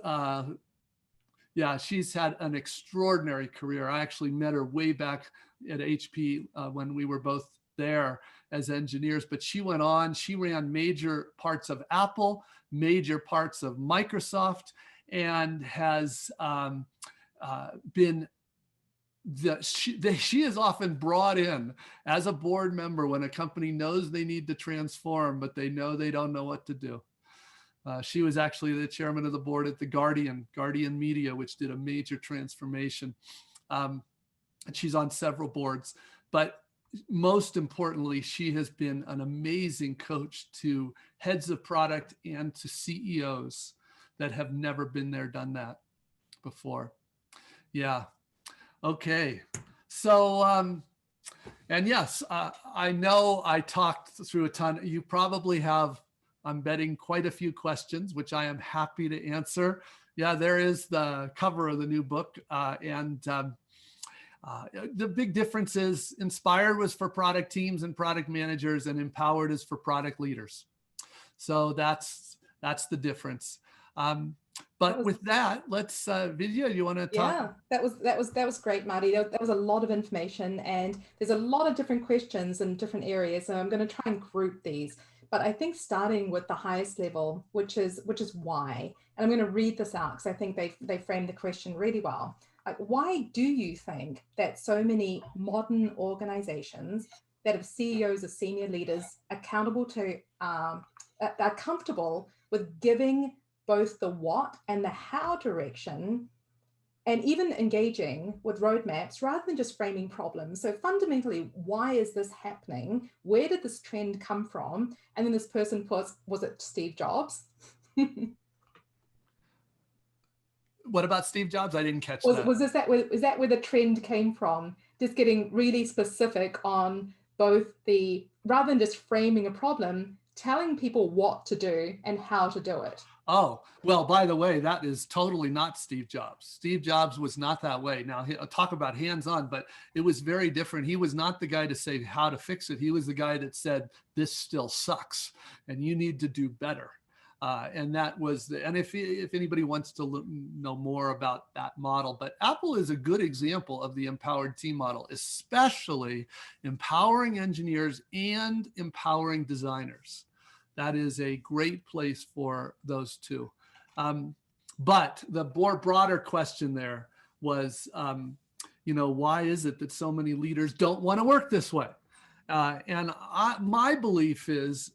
she's had an extraordinary career. I actually met her way back at HP when we were both there as engineers, but she went on, she ran major parts of Apple, major parts of Microsoft, and has been she is often brought in as a board member when a company knows they need to transform, but they know they don't know what to do. She was actually the chairman of the board at the Guardian Media, which did a major transformation. And she's on several boards, but most importantly, she has been an amazing coach to heads of product and to CEOs that have never been there, done that before. Yeah. Okay. So, and yes, I know I talked through a ton. You probably have, I'm betting, quite a few questions, which I am happy to answer. Yeah, there is the cover of the new book. The big difference is Inspired was for product teams and product managers, and Empowered is for product leaders. So that's the difference. But with that, let's Vidya, you want to talk? Yeah, that was great, Marty. That was a lot of information, and there's a lot of different questions in different areas. So I'm going to try and group these. But I think starting with the highest level, which is why, and I'm going to read this out because I think they framed the question really well. Like, why do you think that so many modern organizations that have CEOs or senior leaders accountable to are comfortable with giving both the what and the how direction, and even engaging with roadmaps rather than just framing problems? So fundamentally, why is this happening? Where did this trend come from? And then this person was it Steve Jobs? What about Steve Jobs? I didn't catch that. Is that where the trend came from? Just getting really specific on both rather than just framing a problem, telling people what to do and how to do it. Oh, well, by the way, that is totally not Steve Jobs. Steve Jobs was not that way. Now, talk about hands-on, but it was very different. He was not the guy to say how to fix it. He was the guy that said, this still sucks and you need to do better. And that was and if anybody wants to know more about that model, but Apple is a good example of the empowered team model, especially empowering engineers and empowering designers. That is a great place for those two. But the more broader question there was, why is it that so many leaders don't want to work this way? My belief is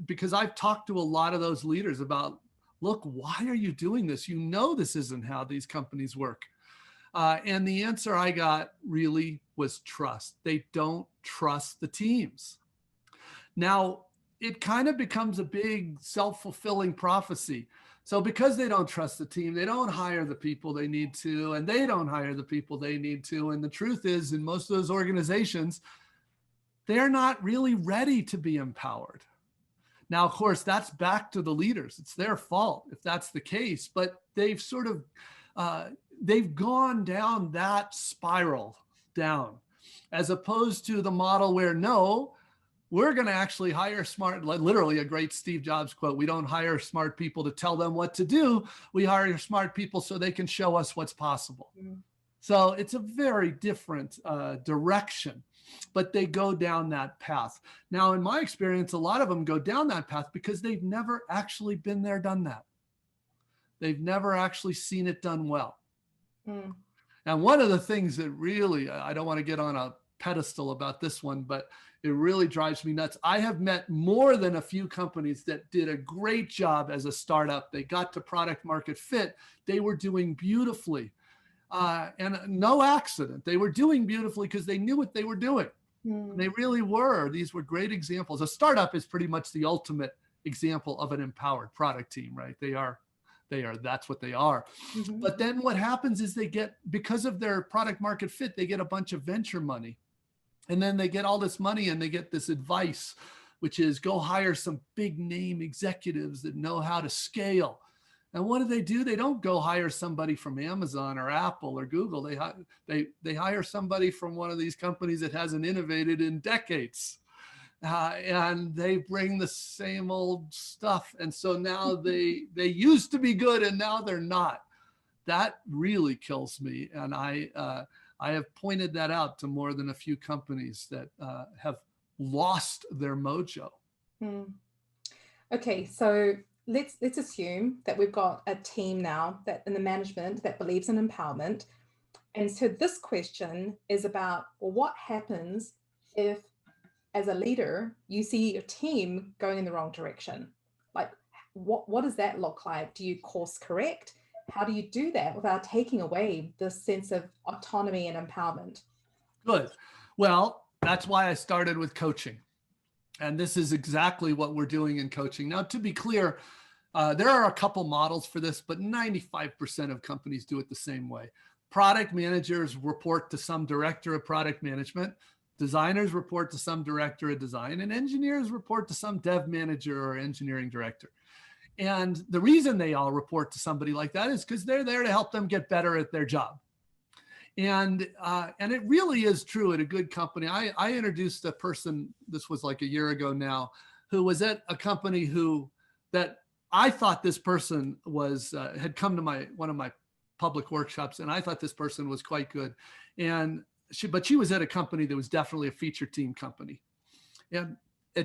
because I've talked to a lot of those leaders about, look, why are you doing this? This isn't how these companies work. And the answer I got really was trust. They don't trust the teams. Now, it kind of becomes a big self-fulfilling prophecy. So because they don't trust the team, they don't hire the people they need to, and they don't hire the people they need to. And the truth is, in most of those organizations, they're not really ready to be empowered. Now, of course, that's back to the leaders. It's their fault if that's the case, but they've sort of, they've gone down that spiral down, as opposed to the model where, no, we're going to actually hire smart, literally a great Steve Jobs quote, we don't hire smart people to tell them what to do. We hire smart people so they can show us what's possible. Mm-hmm. So it's a very different direction, but they go down that path. Now, in my experience, a lot of them go down that path because they've never actually been there, done that. They've never actually seen it done well. Mm. And one of the things that really, I don't want to get on a pedestal about this one, but it really drives me nuts. I have met more than a few companies that did a great job as a startup. They got to product market fit. They were doing beautifully. And no accident. They were doing beautifully because they knew what they were doing. Mm. They really were. These were great examples. A startup is pretty much the ultimate example of an empowered product team, right? That's what they are. Mm-hmm. But then what happens is they get, because of their product market fit, they get a bunch of venture money. And then they get all this money and they get this advice, which is go hire some big name executives that know how to scale. And what do? They don't go hire somebody from Amazon or Apple or Google. They hire somebody from one of these companies that hasn't innovated in decades. And they bring the same old stuff. And so now they used to be good and now they're not. That really kills me. And I have pointed that out to more than a few companies that have lost their mojo. Hmm. Okay, so let's assume that we've got a team now that in the management that believes in empowerment. And so this question is about, well, what happens if, as a leader, you see your team going in the wrong direction? Like, what does that look like? Do you course correct? How do you do that without taking away this sense of autonomy and empowerment? Good. Well, that's why I started with coaching. And this is exactly what we're doing in coaching. Now, to be clear, there are a couple models for this, but 95% of companies do it the same way. Product managers report to some director of product management. Designers report to some director of design, and engineers report to some dev manager or engineering director. And the reason they all report to somebody like that is because they're there to help them get better at their job. And it really is true at a good company. I introduced a person, this was like a year ago now, who was at a company that I thought this person was, had come to one of my public workshops, and I thought this person was quite good. But she was at a company that was definitely a feature team company. And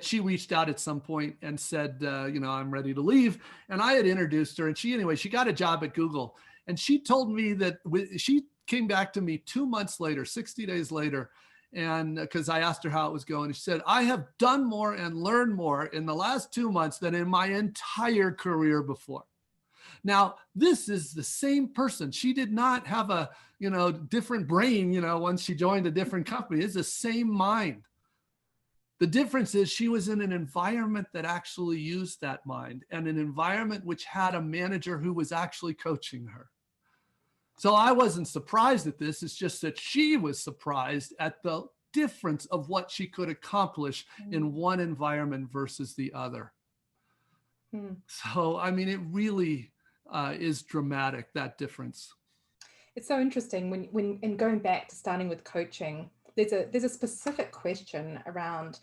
she reached out at some point and said, I'm ready to leave. And I had introduced her, and she got a job at Google. And she told me that she came back to me 2 months later, 60 days later, and because I asked her how it was going, she said, I have done more and learned more in the last 2 months than in my entire career before. Now, this is the same person. She did not have a, different brain, once she joined a different company. It's the same mind. The difference is she was in an environment that actually used that mind, and an environment which had a manager who was actually coaching her. So I wasn't surprised at this. It's just that she was surprised at the difference of what she could accomplish in one environment versus the other. So, it really is dramatic, that difference. It's so interesting when and going back to starting with coaching, there's a specific question around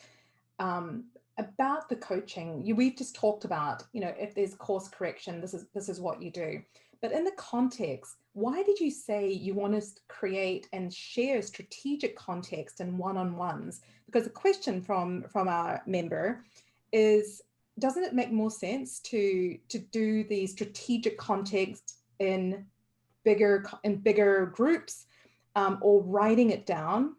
about the coaching. We've just talked about, if there's course correction, this is what you do. But in the context, why did you say you want to create and share strategic context and one-on-ones? Because the question from our member is, doesn't it make more sense to do the strategic context in bigger groups or writing it down?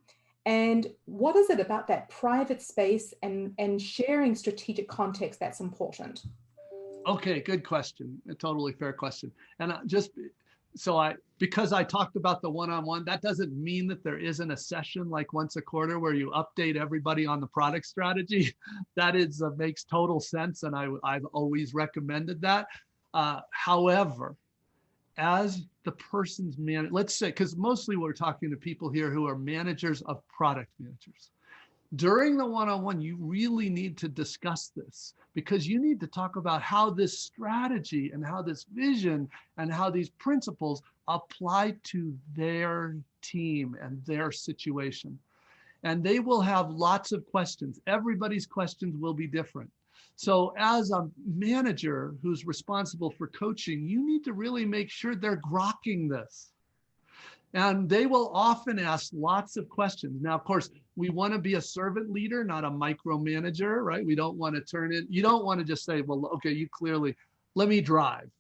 And what is it about that private space and sharing strategic context that's important? Okay, good question. A totally fair question. And because I talked about the one-on-one, that doesn't mean that there isn't a session like once a quarter where you update everybody on the product strategy. That makes total sense, and I've always recommended that. However, as the person's manager, let's say, because mostly we're talking to people here who are managers of product managers. During the one-on-one, you really need to discuss this, because you need to talk about how this strategy and how this vision and how these principles apply to their team and their situation. And they will have lots of questions. Everybody's questions will be different. So as a manager who's responsible for coaching, you need to really make sure they're grokking this. And they will often ask lots of questions. Now, of course, we want to be a servant leader, not a micromanager, right? We don't want to you don't want to just say, well, okay, you clearly, let me drive.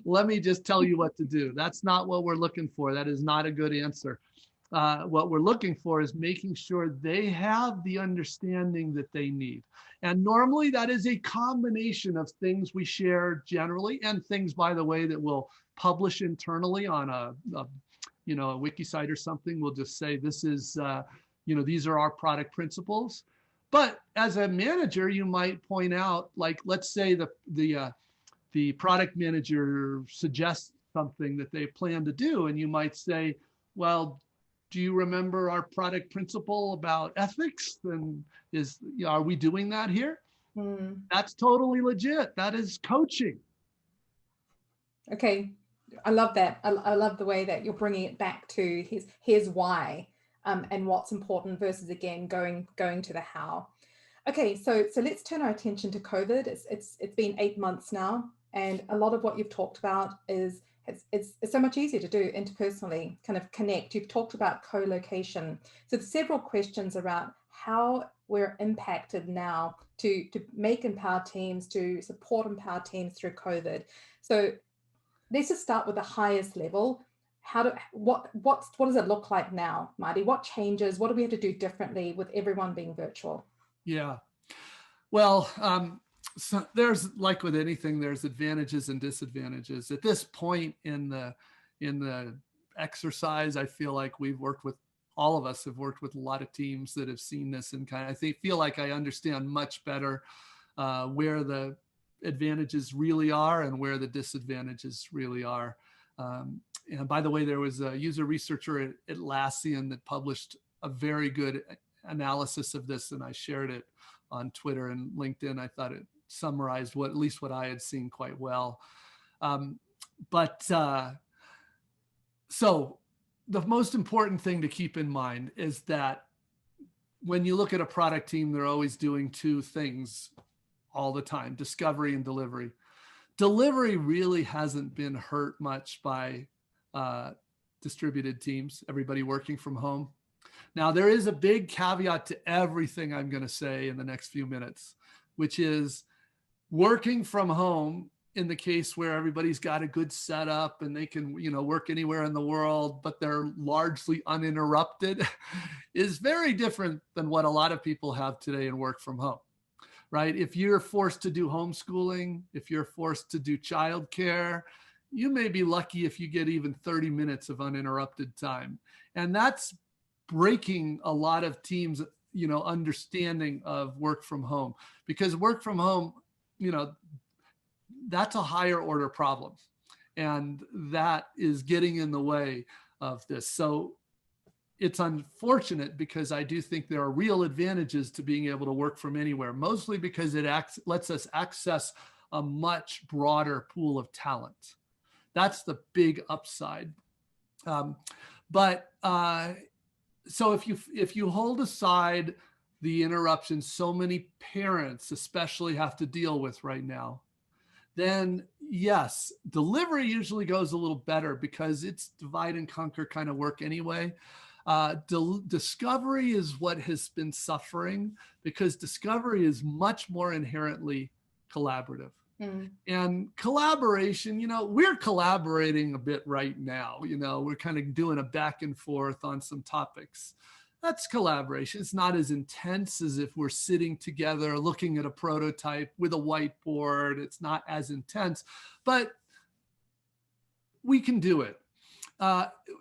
Let me just tell you what to do. That's not what we're looking for. That is not a good answer. What we're looking for is making sure they have the understanding that they need. And normally that is a combination of things we share generally and things, by the way, that we'll publish internally on a wiki site or something. We'll just say, this is, these are our product principles. But as a manager, you might point out, like, let's say the product manager suggests something that they plan to do. And you might say, well, do you remember our product principle about ethics? And are we doing that here? That's totally legit. That is coaching. Okay. I love that. I love the way that you're bringing it back to here's why, and what's important versus, again, going to the how. Okay, so let's turn our attention to COVID. It's been 8 months now, and a lot of what you've talked about is it's so much easier to do interpersonally, kind of connect. You've talked about co-location. So there's several questions around how we're impacted now to make empowered teams, to support empowered teams through COVID. So let's just start with the highest level. What does it look like now, Marty? What changes? What do we have to do differently with everyone being virtual? Yeah. Well, so there's, like with anything, there's advantages and disadvantages. At this point in the exercise, I feel like all of us have worked with a lot of teams that have seen this, and I feel like I understand much better where the advantages really are and where the disadvantages really are. And by the way, there was a user researcher at Atlassian that published a very good analysis of this, and I shared it on Twitter and LinkedIn. I thought it summarized at least what I had seen quite well. So the most important thing to keep in mind is that when you look at a product team, they're always doing two things all the time: discovery and delivery. Delivery really hasn't been hurt much by distributed teams, everybody working from home. Now, there is a big caveat to everything I'm going to say in the next few minutes, which is working from home in the case where everybody's got a good setup and they can, work anywhere in the world, but they're largely uninterrupted, is very different than what a lot of people have today and work from home, right? If you're forced to do homeschooling, if you're forced to do childcare, you may be lucky if you get even 30 minutes of uninterrupted time. And that's breaking a lot of teams, understanding of work from home, because work from home, that's a higher order problem. And that is getting in the way of this. So it's unfortunate, because I do think there are real advantages to being able to work from anywhere, mostly because it lets us access a much broader pool of talent. That's the big upside. So if you hold aside the interruptions so many parents especially have to deal with right now, then yes, delivery usually goes a little better because it's divide and conquer kind of work anyway. Discovery is what has been suffering, because discovery is much more inherently collaborative. And collaboration, we're collaborating a bit right now. We're kind of doing a back and forth on some topics. That's collaboration. It's not as intense as if we're sitting together looking at a prototype with a whiteboard. It's not as intense, but we can do it.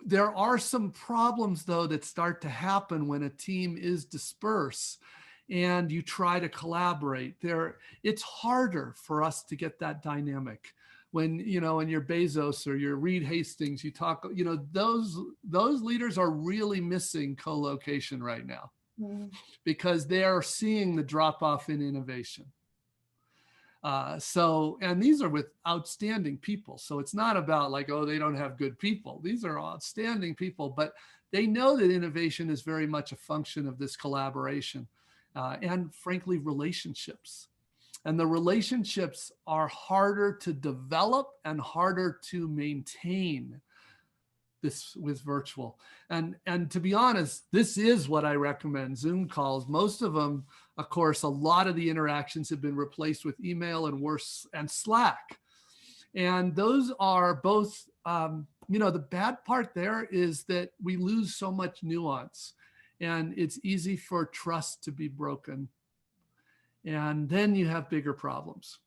There are some problems, though, that start to happen when a team is dispersed and you try to collaborate. It's harder for us to get that dynamic. When, in your Bezos or your Reed Hastings, you talk, those leaders are really missing co-location right now because they are seeing the drop off in innovation. And these are with outstanding people. So it's not about like, oh, they don't have good people. These are outstanding people, but they know that innovation is very much a function of this collaboration and frankly, relationships. And the relationships are harder to develop and harder to maintain this with virtual. And to be honest, this is what I recommend, Zoom calls. Most of them, of course, a lot of the interactions have been replaced with email and Slack. And those are both, the bad part there is that we lose so much nuance and it's easy for trust to be broken. And then you have bigger problems.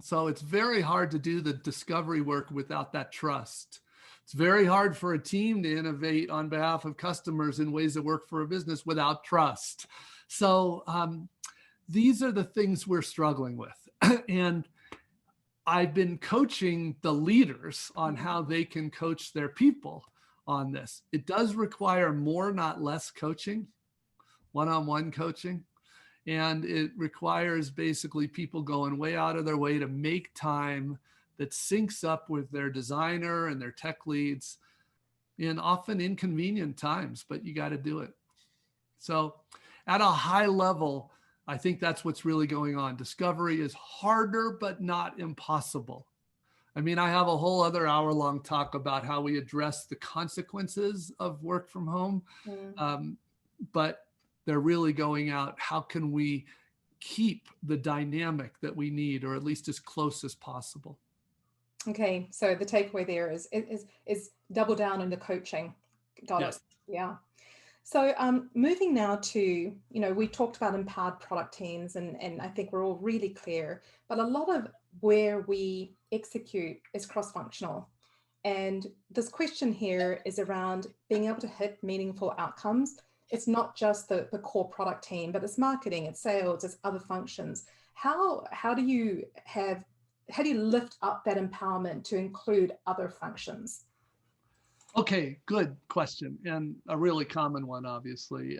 So it's very hard to do the discovery work without that trust. It's very hard for a team to innovate on behalf of customers in ways that work for a business without trust. So these are the things we're struggling with. And I've been coaching the leaders on how they can coach their people on this. It does require more, not less coaching, one-on-one coaching. And it requires basically people going way out of their way to make time that syncs up with their designer and their tech leads in often inconvenient times, but you got to do it. So at a high level, I think that's what's really going on. Discovery is harder, but not impossible. I mean, I have a whole other hour-long talk about how we address the consequences of work from home, but they're really going out, how can we keep the dynamic that we need, or at least as close as possible? Okay, so the takeaway there is double down in the coaching. Got Yes. it. Yeah. So moving now to, we talked about empowered product teams, and I think we're all really clear, but a lot of where we execute is cross-functional. And this question here is around being able to hit meaningful outcomes. It's not just the core product team, but it's marketing, it's sales, it's other functions. How do you lift up that empowerment to include other functions? Okay, good question. And a really common one, obviously,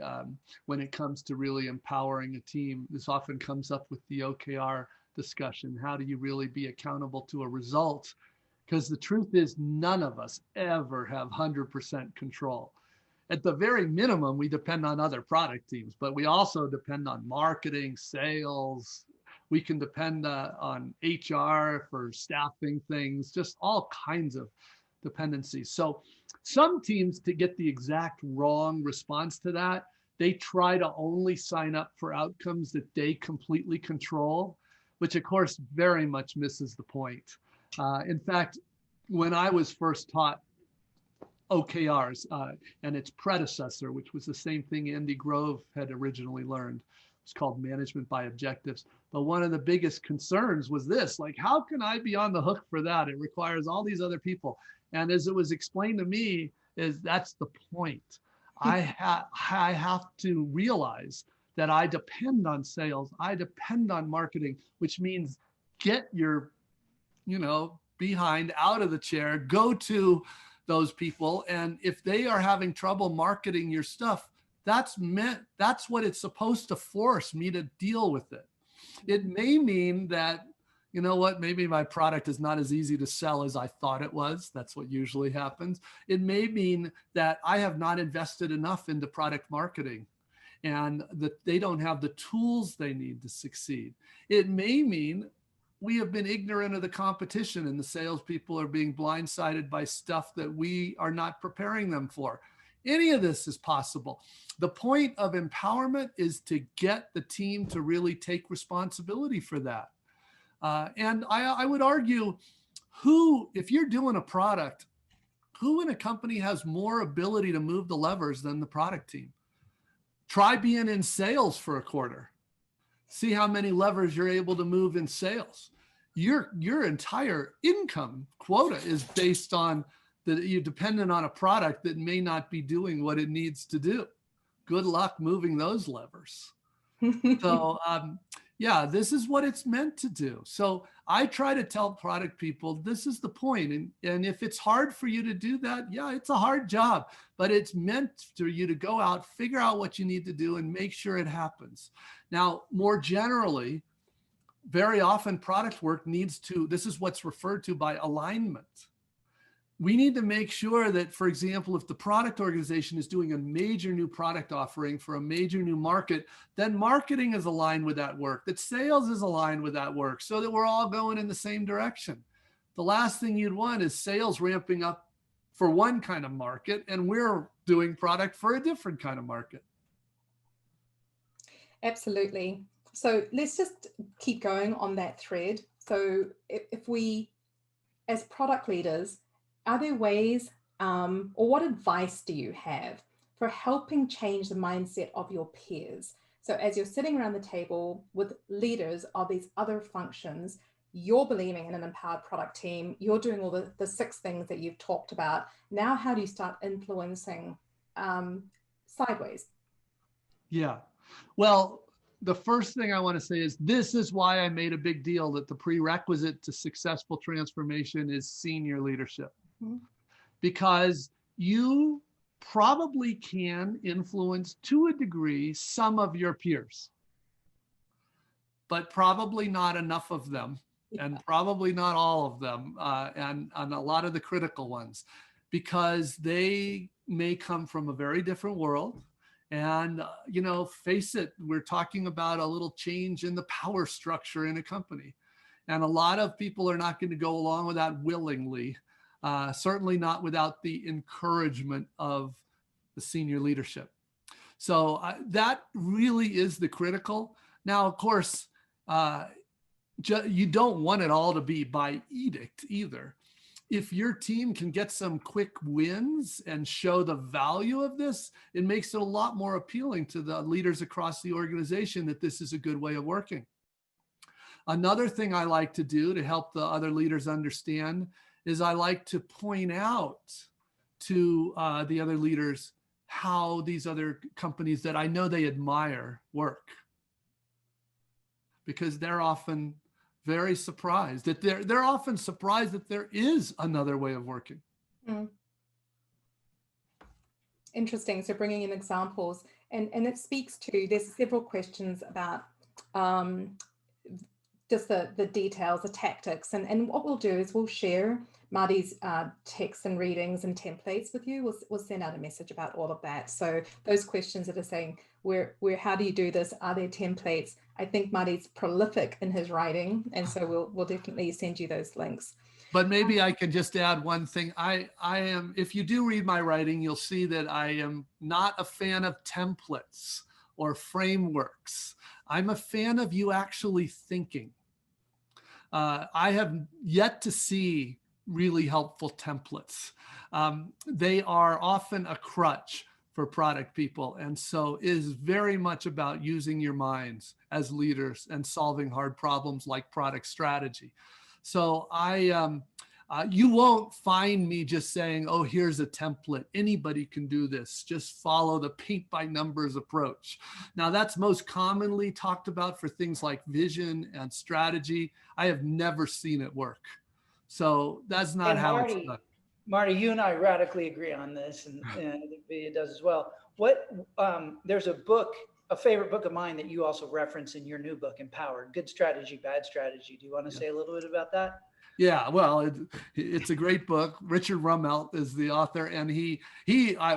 when it comes to really empowering a team. This often comes up with the OKR discussion. How do you really be accountable to a result? Because the truth is, none of us ever have 100% control. At the very minimum, we depend on other product teams, but we also depend on marketing, sales. We can depend on HR for staffing things, just all kinds of dependencies. So some teams, to get the exact wrong response to that, they try to only sign up for outcomes that they completely control, which of course very much misses the point. In fact, when I was first taught OKRs and its predecessor, which was the same thing Andy Grove had originally learned. It's called management by objectives. But one of the biggest concerns was this, like, how can I be on the hook for that? It requires all these other people. And as it was explained to me, that's the point. I have to realize that I depend on sales. I depend on marketing, which means get your, behind out of the chair, go to those people. And if they are having trouble marketing your stuff, that's what it's supposed to force me to deal with it. It may mean that, maybe my product is not as easy to sell as I thought it was. That's what usually happens. It may mean that I have not invested enough into product marketing and that they don't have the tools they need to succeed. It may mean we have been ignorant of the competition and the salespeople are being blindsided by stuff that we are not preparing them for. Any of this is possible. The point of empowerment is to get the team to really take responsibility for that. And I would argue, if you're doing a product, who in a company has more ability to move the levers than the product team? Try being in sales for a quarter. See how many levers you're able to move in sales. Your entire income quota is based on that you're dependent on a product that may not be doing what it needs to do. Good luck moving those levers. So yeah, this is what it's meant to do. So I try to tell product people, this is the point. And if it's hard for you to do that, yeah, it's a hard job, but it's meant for you to go out, figure out what you need to do and make sure it happens. Now, more generally, very often product work this is what's referred to by alignment. We need to make sure that, for example, if the product organization is doing a major new product offering for a major new market, then marketing is aligned with that work, that sales is aligned with that work, so that we're all going in the same direction. The last thing you'd want is sales ramping up for one kind of market and we're doing product for a different kind of market. Absolutely. So let's just keep going on that thread. So if we, as product leaders, are there ways or what advice do you have for helping change the mindset of your peers? So as you're sitting around the table with leaders of these other functions, you're believing in an empowered product team, you're doing all the 6 things that you've talked about. Now, how do you start influencing sideways? Yeah, well, the first thing I want to say is this is why I made a big deal that the prerequisite to successful transformation is senior leadership. Mm-hmm. Because you probably can influence to a degree some of your peers, but probably not enough of them, and probably not all of them, and a lot of the critical ones, because they may come from a very different world. And, face it, we're talking about a little change in the power structure in a company. And a lot of people are not going to go along with that willingly, certainly not without the encouragement of the senior leadership. So that really is the critical. Now, of course, you don't want it all to be by edict either. If your team can get some quick wins and show the value of this, it makes it a lot more appealing to the leaders across the organization that this is a good way of working. Another thing I like to do to help the other leaders understand is I like to point out to the other leaders how these other companies that I know they admire work. Because they're often very surprised that they're often surprised that there is another way of working. Mm. Interesting. So bringing in examples, and it speaks to, there's several questions about just the details, the tactics, and what we'll do is we'll share Marty's texts and readings and templates with you. We'll send out a message about all of that. So those questions that are saying, how do you do this? Are there templates? I think Marty's prolific in his writing, and so we'll definitely send you those links. But maybe I can just add one thing. I am, if you do read my writing, you'll see that I am not a fan of templates or frameworks. I'm a fan of you actually thinking. I have yet to see really helpful templates. They are often a crutch for product people. And so it is very much about using your minds as leaders and solving hard problems like product strategy. So you won't find me just saying, oh, here's a template. Anybody can do this. Just follow the paint by numbers approach. Now that's most commonly talked about for things like vision and strategy. I have never seen it work. So that's not how it's done. Marty, you and I radically agree on this, and I think Vidya does as well. There's a favorite book of mine that you also reference in your new book, Empowered, Good Strategy, Bad Strategy. Do you want to say a little bit about that? Yeah, well, it's a great book. Richard Rummelt is the author, and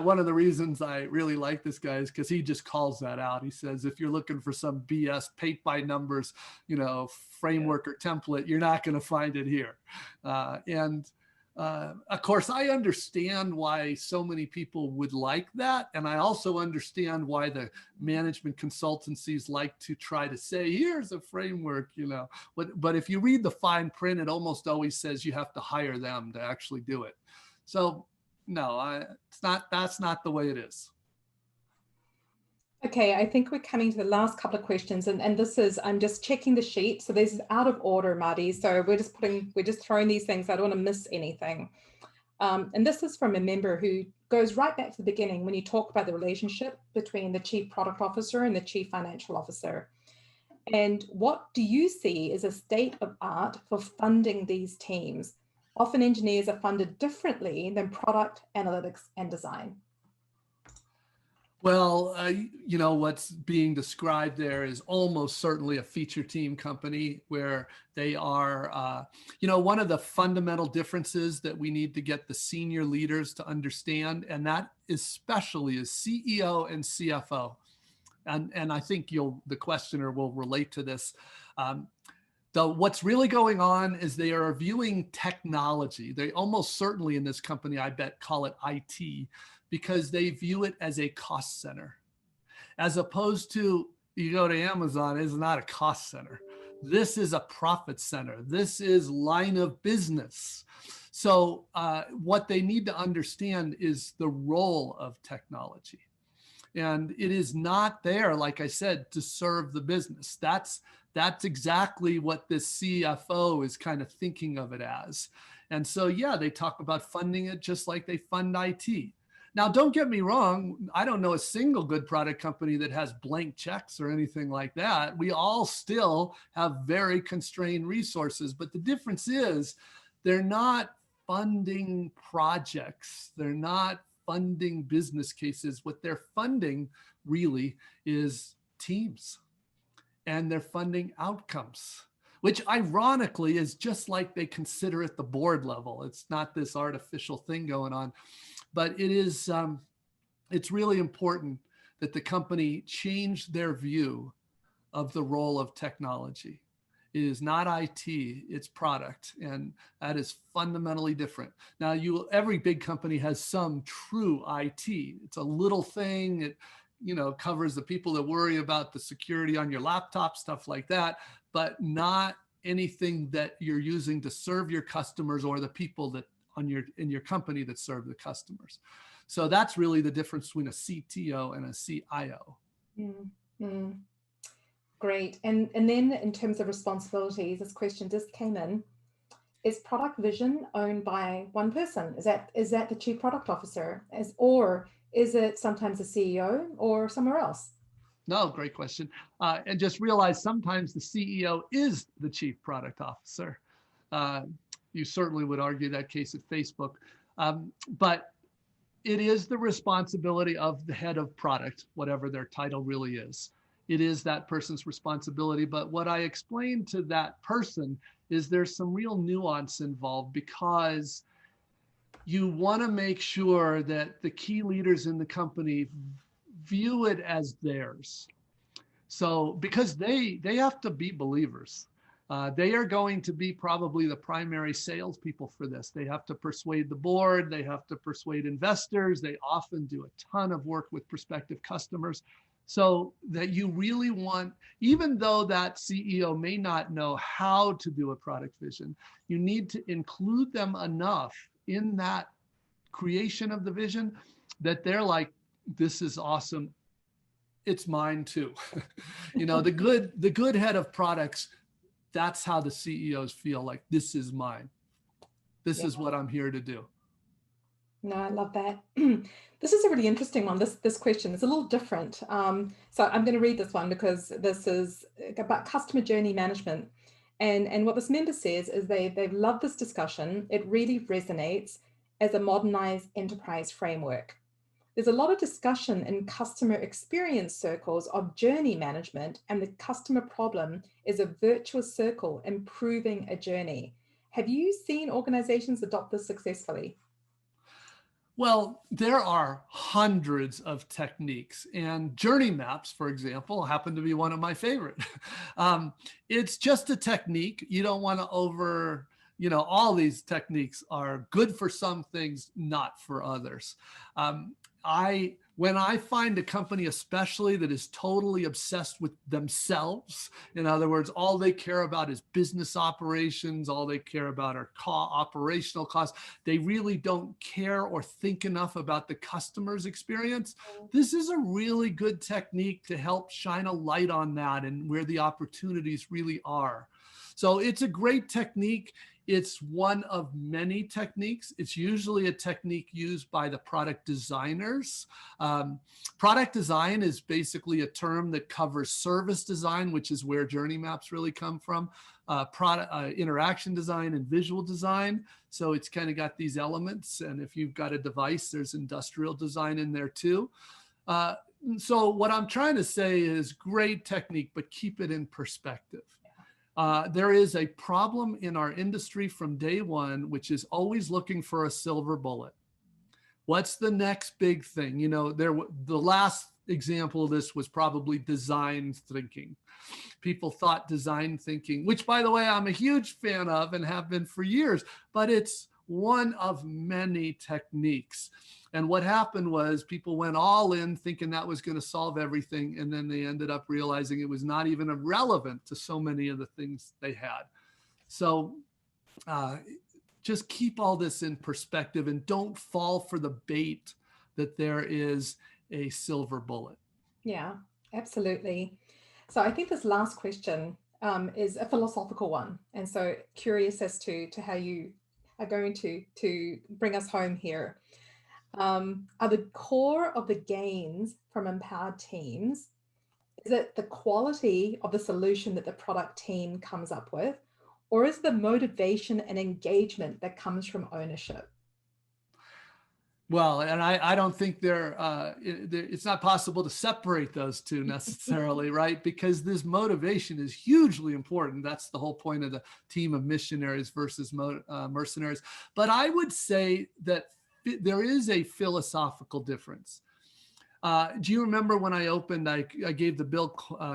one of the reasons I really like this guy is because he just calls that out. He says, if you're looking for some BS paint by numbers, framework or template, you're not going to find it here. And Of course, I understand why so many people would like that. And I also understand why the management consultancies like to try to say, here's a framework, but if you read the fine print, it almost always says you have to hire them to actually do it. So no, that's not the way it is. Okay, I think we're coming to the last couple of questions, and this is, I'm just checking the sheet. So this is out of order, Marty. So we're just throwing these things. I don't want to miss anything. And this is from a member who goes right back to the beginning when you talk about the relationship between the Chief Product Officer and the Chief Financial Officer. And what do you see as a state of art for funding these teams? Often engineers are funded differently than product, analytics, and design. Well, what's being described there is almost certainly a feature team company where they are, one of the fundamental differences that we need to get the senior leaders to understand, and that especially is CEO and CFO. And I think the questioner will relate to this. What's really going on is they are viewing technology. They almost certainly in this company, I bet, call it IT, because they view it as a cost center. As opposed to, you go to Amazon, it's not a cost center. This is a profit center. This is line of business. So what they need to understand is the role of technology. And it is not there, like I said, to serve the business. That's exactly what this CFO is kind of thinking of it as. And so, yeah, they talk about funding it just like they fund IT. Now, don't get me wrong. I don't know a single good product company that has blank checks or anything like that. We all still have very constrained resources, but the difference is they're not funding projects. They're not funding business cases. What they're funding really is teams, and they're funding outcomes, which ironically is just like they consider at the board level. It's not this artificial thing going on. But it is, it's really important that the company change their view of the role of technology. It is not IT, it's product, and that is fundamentally different. Now, every big company has some true IT. It's a little thing. It, covers the people that worry about the security on your laptop, stuff like that, but not anything that you're using to serve your customers or the people that in your company that serve the customers. So that's really the difference between a CTO and a CIO. Mm-hmm. Great. And then in terms of responsibilities, this question just came in. Is product vision owned by one person? Is that the Chief Product Officer? Or is it sometimes the CEO or somewhere else? No, great question. And just realize sometimes the CEO is the Chief Product Officer. You certainly would argue that case at Facebook. But it is the responsibility of the head of product, whatever their title really is. It is that person's responsibility. But what I explained to that person is there's some real nuance involved, because you want to make sure that the key leaders in the company view it as theirs. So because they have to be believers. They are going to be probably the primary salespeople for this. They have to persuade the board. They have to persuade investors. They often do a ton of work with prospective customers. So that you really want, even though that CEO may not know how to do a product vision, you need to include them enough in that creation of the vision that they're like, this is awesome. It's mine too. The good head of products, that's how the CEOs feel, like, this is mine. This is what I'm here to do. No, I love that. This is a really interesting one. This question is a little different. So I'm going to read this one because this is about customer journey management. And what this member says is they've loved this discussion. It really resonates as a modernized enterprise framework. There's a lot of discussion in customer experience circles of journey management, and the customer problem is a virtuous circle improving a journey. Have you seen organizations adopt this successfully? Well, there are hundreds of techniques, and journey maps, for example, happen to be one of my favorite. It's just a technique. You don't want to all these techniques are good for some things, not for others. When I find a company, especially that is totally obsessed with themselves, in other words, all they care about is business operations, all they care about are operational costs, they really don't care or think enough about the customer's experience. This is a really good technique to help shine a light on that and where the opportunities really are. So it's a great technique. It's one of many techniques. It's usually a technique used by the product designers. Product design is basically a term that covers service design, which is where journey maps really come from, interaction design and visual design. So it's kind of got these elements. And if you've got a device, there's industrial design in there too. So what I'm trying to say is great technique, but keep it in perspective. There is a problem in our industry from day one, which is always looking for a silver bullet. What's the next big thing? The last example of this was probably design thinking. People thought design thinking, which by the way, I'm a huge fan of and have been for years, but it's one of many techniques. And what happened was people went all in thinking that was going to solve everything. And then they ended up realizing it was not even relevant to so many of the things they had. So just keep all this in perspective and don't fall for the bait that there is a silver bullet. Yeah, absolutely. So I think this last question is a philosophical one. And so curious as to how you are going to bring us home here. Are the core of the gains from empowered teams, is it the quality of the solution that the product team comes up with, or is the motivation and engagement that comes from ownership? Well, and I don't think it's not possible to separate those two necessarily, right? Because this motivation is hugely important. That's the whole point of the team of missionaries versus mercenaries. But I would say that there is a philosophical difference. Do you remember when I opened, I gave the Bill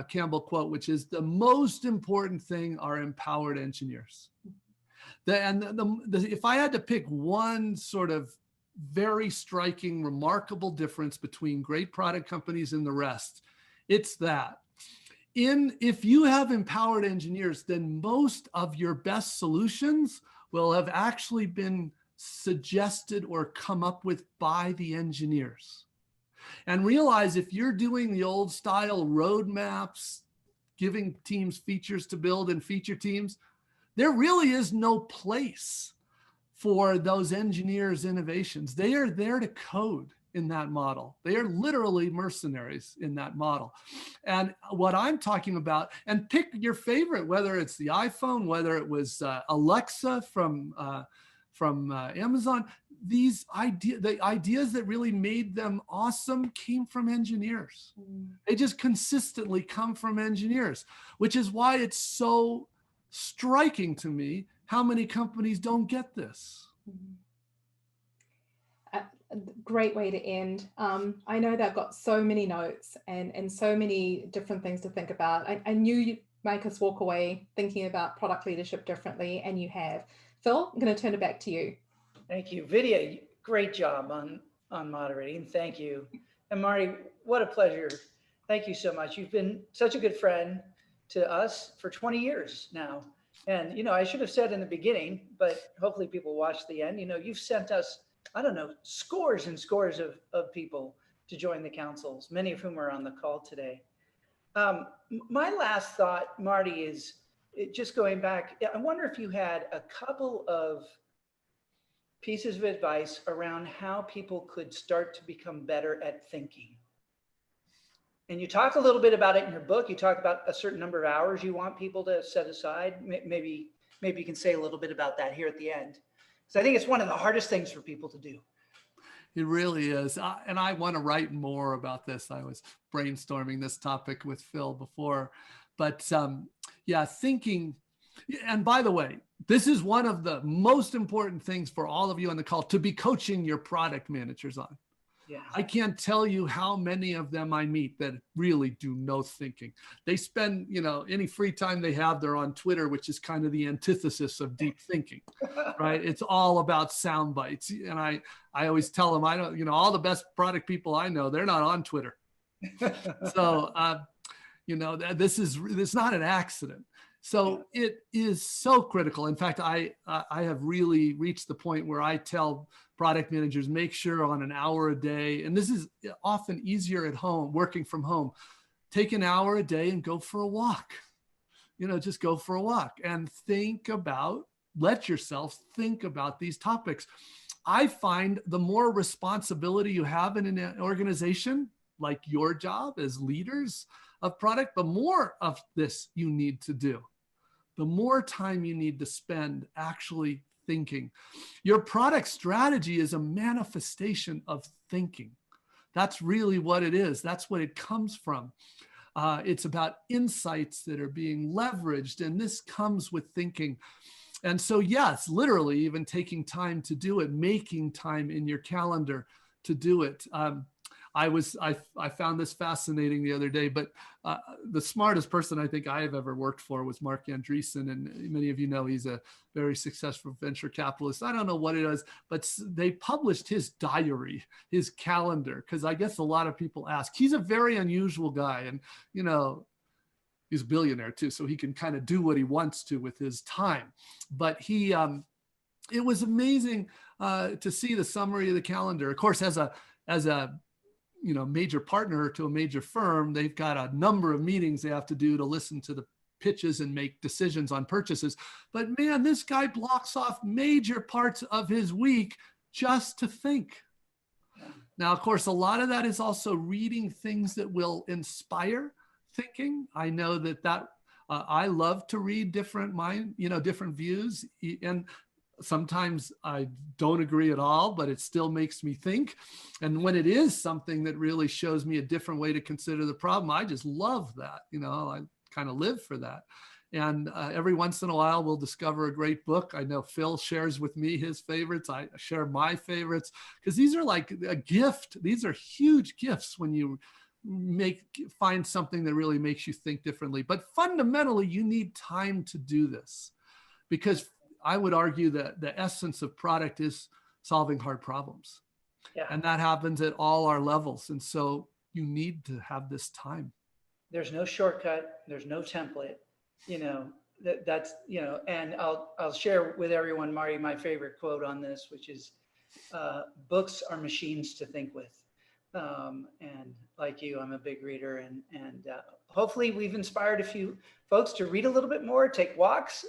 Campbell quote, which is the most important thing are empowered engineers. If I had to pick one sort of very striking, remarkable difference between great product companies and the rest, it's that. If you have empowered engineers, then most of your best solutions will have actually been suggested or come up with by the engineers. And realize if you're doing the old style roadmaps, giving teams features to build and feature teams, there really is no place for those engineers' innovations. They are there to code in that model. They are literally mercenaries in that model. And what I'm talking about, and pick your favorite, whether it's the iPhone, whether it was Alexa from Amazon, the ideas that really made them awesome came from engineers. They just consistently come from engineers, which is why it's so striking to me how many companies don't get this. A great way to end. I know that I've got so many notes and so many different things to think about. I knew you'd make us walk away thinking about product leadership differently, and you have. Phil, I'm going to turn it back to you. Thank you. Vidya, great job on moderating. Thank you. And Marty, what a pleasure. Thank you so much. You've been such a good friend to us for 20 years now. And, I should have said in the beginning, but hopefully people watch the end, you've sent us, I don't know, scores and scores of people to join the councils, many of whom are on the call today. My last thought, Marty, is just going back. I wonder if you had a couple of pieces of advice around how people could start to become better at thinking. And you talk a little bit about it in your book. You talk about a certain number of hours you want people to set aside. Maybe you can say a little bit about that here at the end. So I think it's one of the hardest things for people to do. It really is. And I want to write more about this. I was brainstorming this topic with Phil before. But thinking. And by the way, this is one of the most important things for all of you on the call to be coaching your product managers on. Yeah. I can't tell you how many of them I meet that really do no thinking. They spend, any free time they have, they're on Twitter, which is kind of the antithesis of deep thinking, right? It's all about sound bites. And I always tell them, I don't, all the best product people I know, they're not on Twitter. So, this is not an accident. So it is so critical. In fact, I have really reached the point where I tell product managers, make sure on an hour a day, and this is often easier at home, working from home, take an hour a day and go for a walk. Just go for a walk and let yourself think about these topics. I find the more responsibility you have in an organization, like your job as leaders of product, the more of this you need to do. The more time you need to spend actually thinking. Your product strategy is a manifestation of thinking. That's really what it is. That's what it comes from. It's about insights that are being leveraged, and this comes with thinking. And so, yes, literally even taking time to do it, making time in your calendar to do it. I found this fascinating the other day, but the smartest person I think I have ever worked for was Mark Andreessen. And many of you know he's a very successful venture capitalist. I don't know what it is, but they published his diary, his calendar, because I guess a lot of people ask. He's a very unusual guy, and he's a billionaire too, so he can kind of do what he wants to with his time. But it was amazing to see the summary of the calendar. Of course, as a major partner to a major firm, they've got a number of meetings they have to do to listen to the pitches and make decisions on purchases. But man, this guy blocks off major parts of his week just to think. Now, of course, a lot of that is also reading things that will inspire thinking. I know that I love to read different views, and sometimes I don't agree at all, but it still makes me think. And when it is something that really shows me a different way to consider the problem, I just love that. I kind of live for that. And every once in a while, we'll discover a great book. I know Phil shares with me his favorites. I share my favorites, because these are like a gift. These are huge gifts when you find something that really makes you think differently. But fundamentally, you need time to do this, because I would argue that the essence of product is solving hard problems. Yeah. And that happens at all our levels. And so you need to have this time. There's no shortcut. There's no template, and I'll share with everyone, Marty, my favorite quote on this, which is, books are machines to think with. And like you, I'm a big reader, and hopefully we've inspired a few folks to read a little bit more, take walks.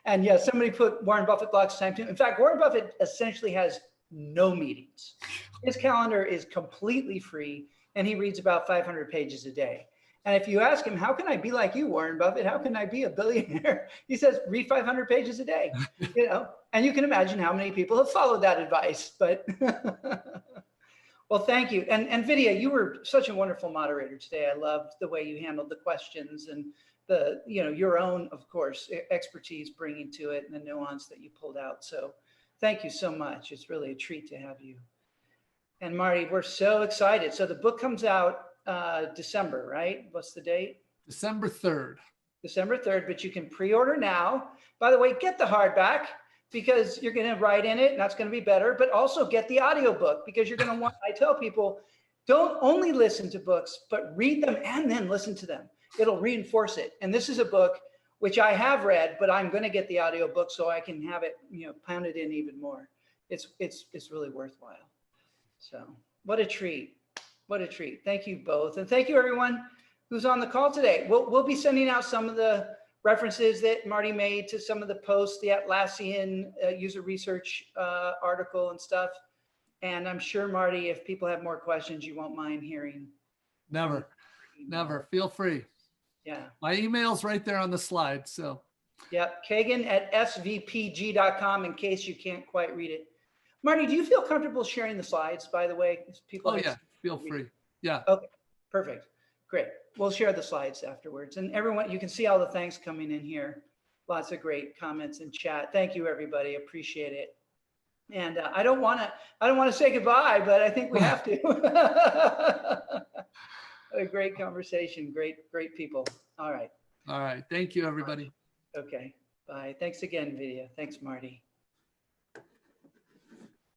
And yeah, somebody put Warren Buffett blocks time too. In fact, Warren Buffett essentially has no meetings. His calendar is completely free, and he reads about 500 pages a day. And if you ask him, how can I be like you, Warren Buffett? How can I be a billionaire? He says, read 500 pages a day, and you can imagine how many people have followed that advice, but well, thank you. And Vidya, you were such a wonderful moderator today. I loved the way you handled the questions and your own, of course, expertise bringing to it and the nuance that you pulled out. So thank you so much. It's really a treat to have you. And Marty, we're so excited. So the book comes out December, right? What's the date? December 3rd. December 3rd, but you can pre-order now. By the way, get the hardback, because you're going to write in it, and that's going to be better, but also get the audiobook, because you're going to want, I tell people, don't only listen to books, but read them and then listen to them. It'll reinforce it. And this is a book which I have read, but I'm going to get the audiobook so I can have it, pounded in even more. It's really worthwhile. So what a treat. What a treat. Thank you both. And thank you everyone who's on the call today. We'll be sending out some of the references that Marty made to some of the posts, the Atlassian user research article and stuff. And I'm sure, Marty, if people have more questions, you won't mind hearing. Never. Feel free. Yeah. My email's right there on the slide. So. Yeah. Cagan@svpg.com in case you can't quite read it. Marty, do you feel comfortable sharing the slides, by the way? People yeah. Feel free. Yeah. Okay. Perfect. Great. We'll share the slides afterwards. And everyone, you can see all the thanks coming in here. Lots of great comments in chat. Thank you, everybody. Appreciate it. And I don't want to say goodbye, but I think we have to. A great conversation. Great people. All right. All right. Thank you, everybody. Okay. Bye. Thanks again, Vidya. Thanks, Marty.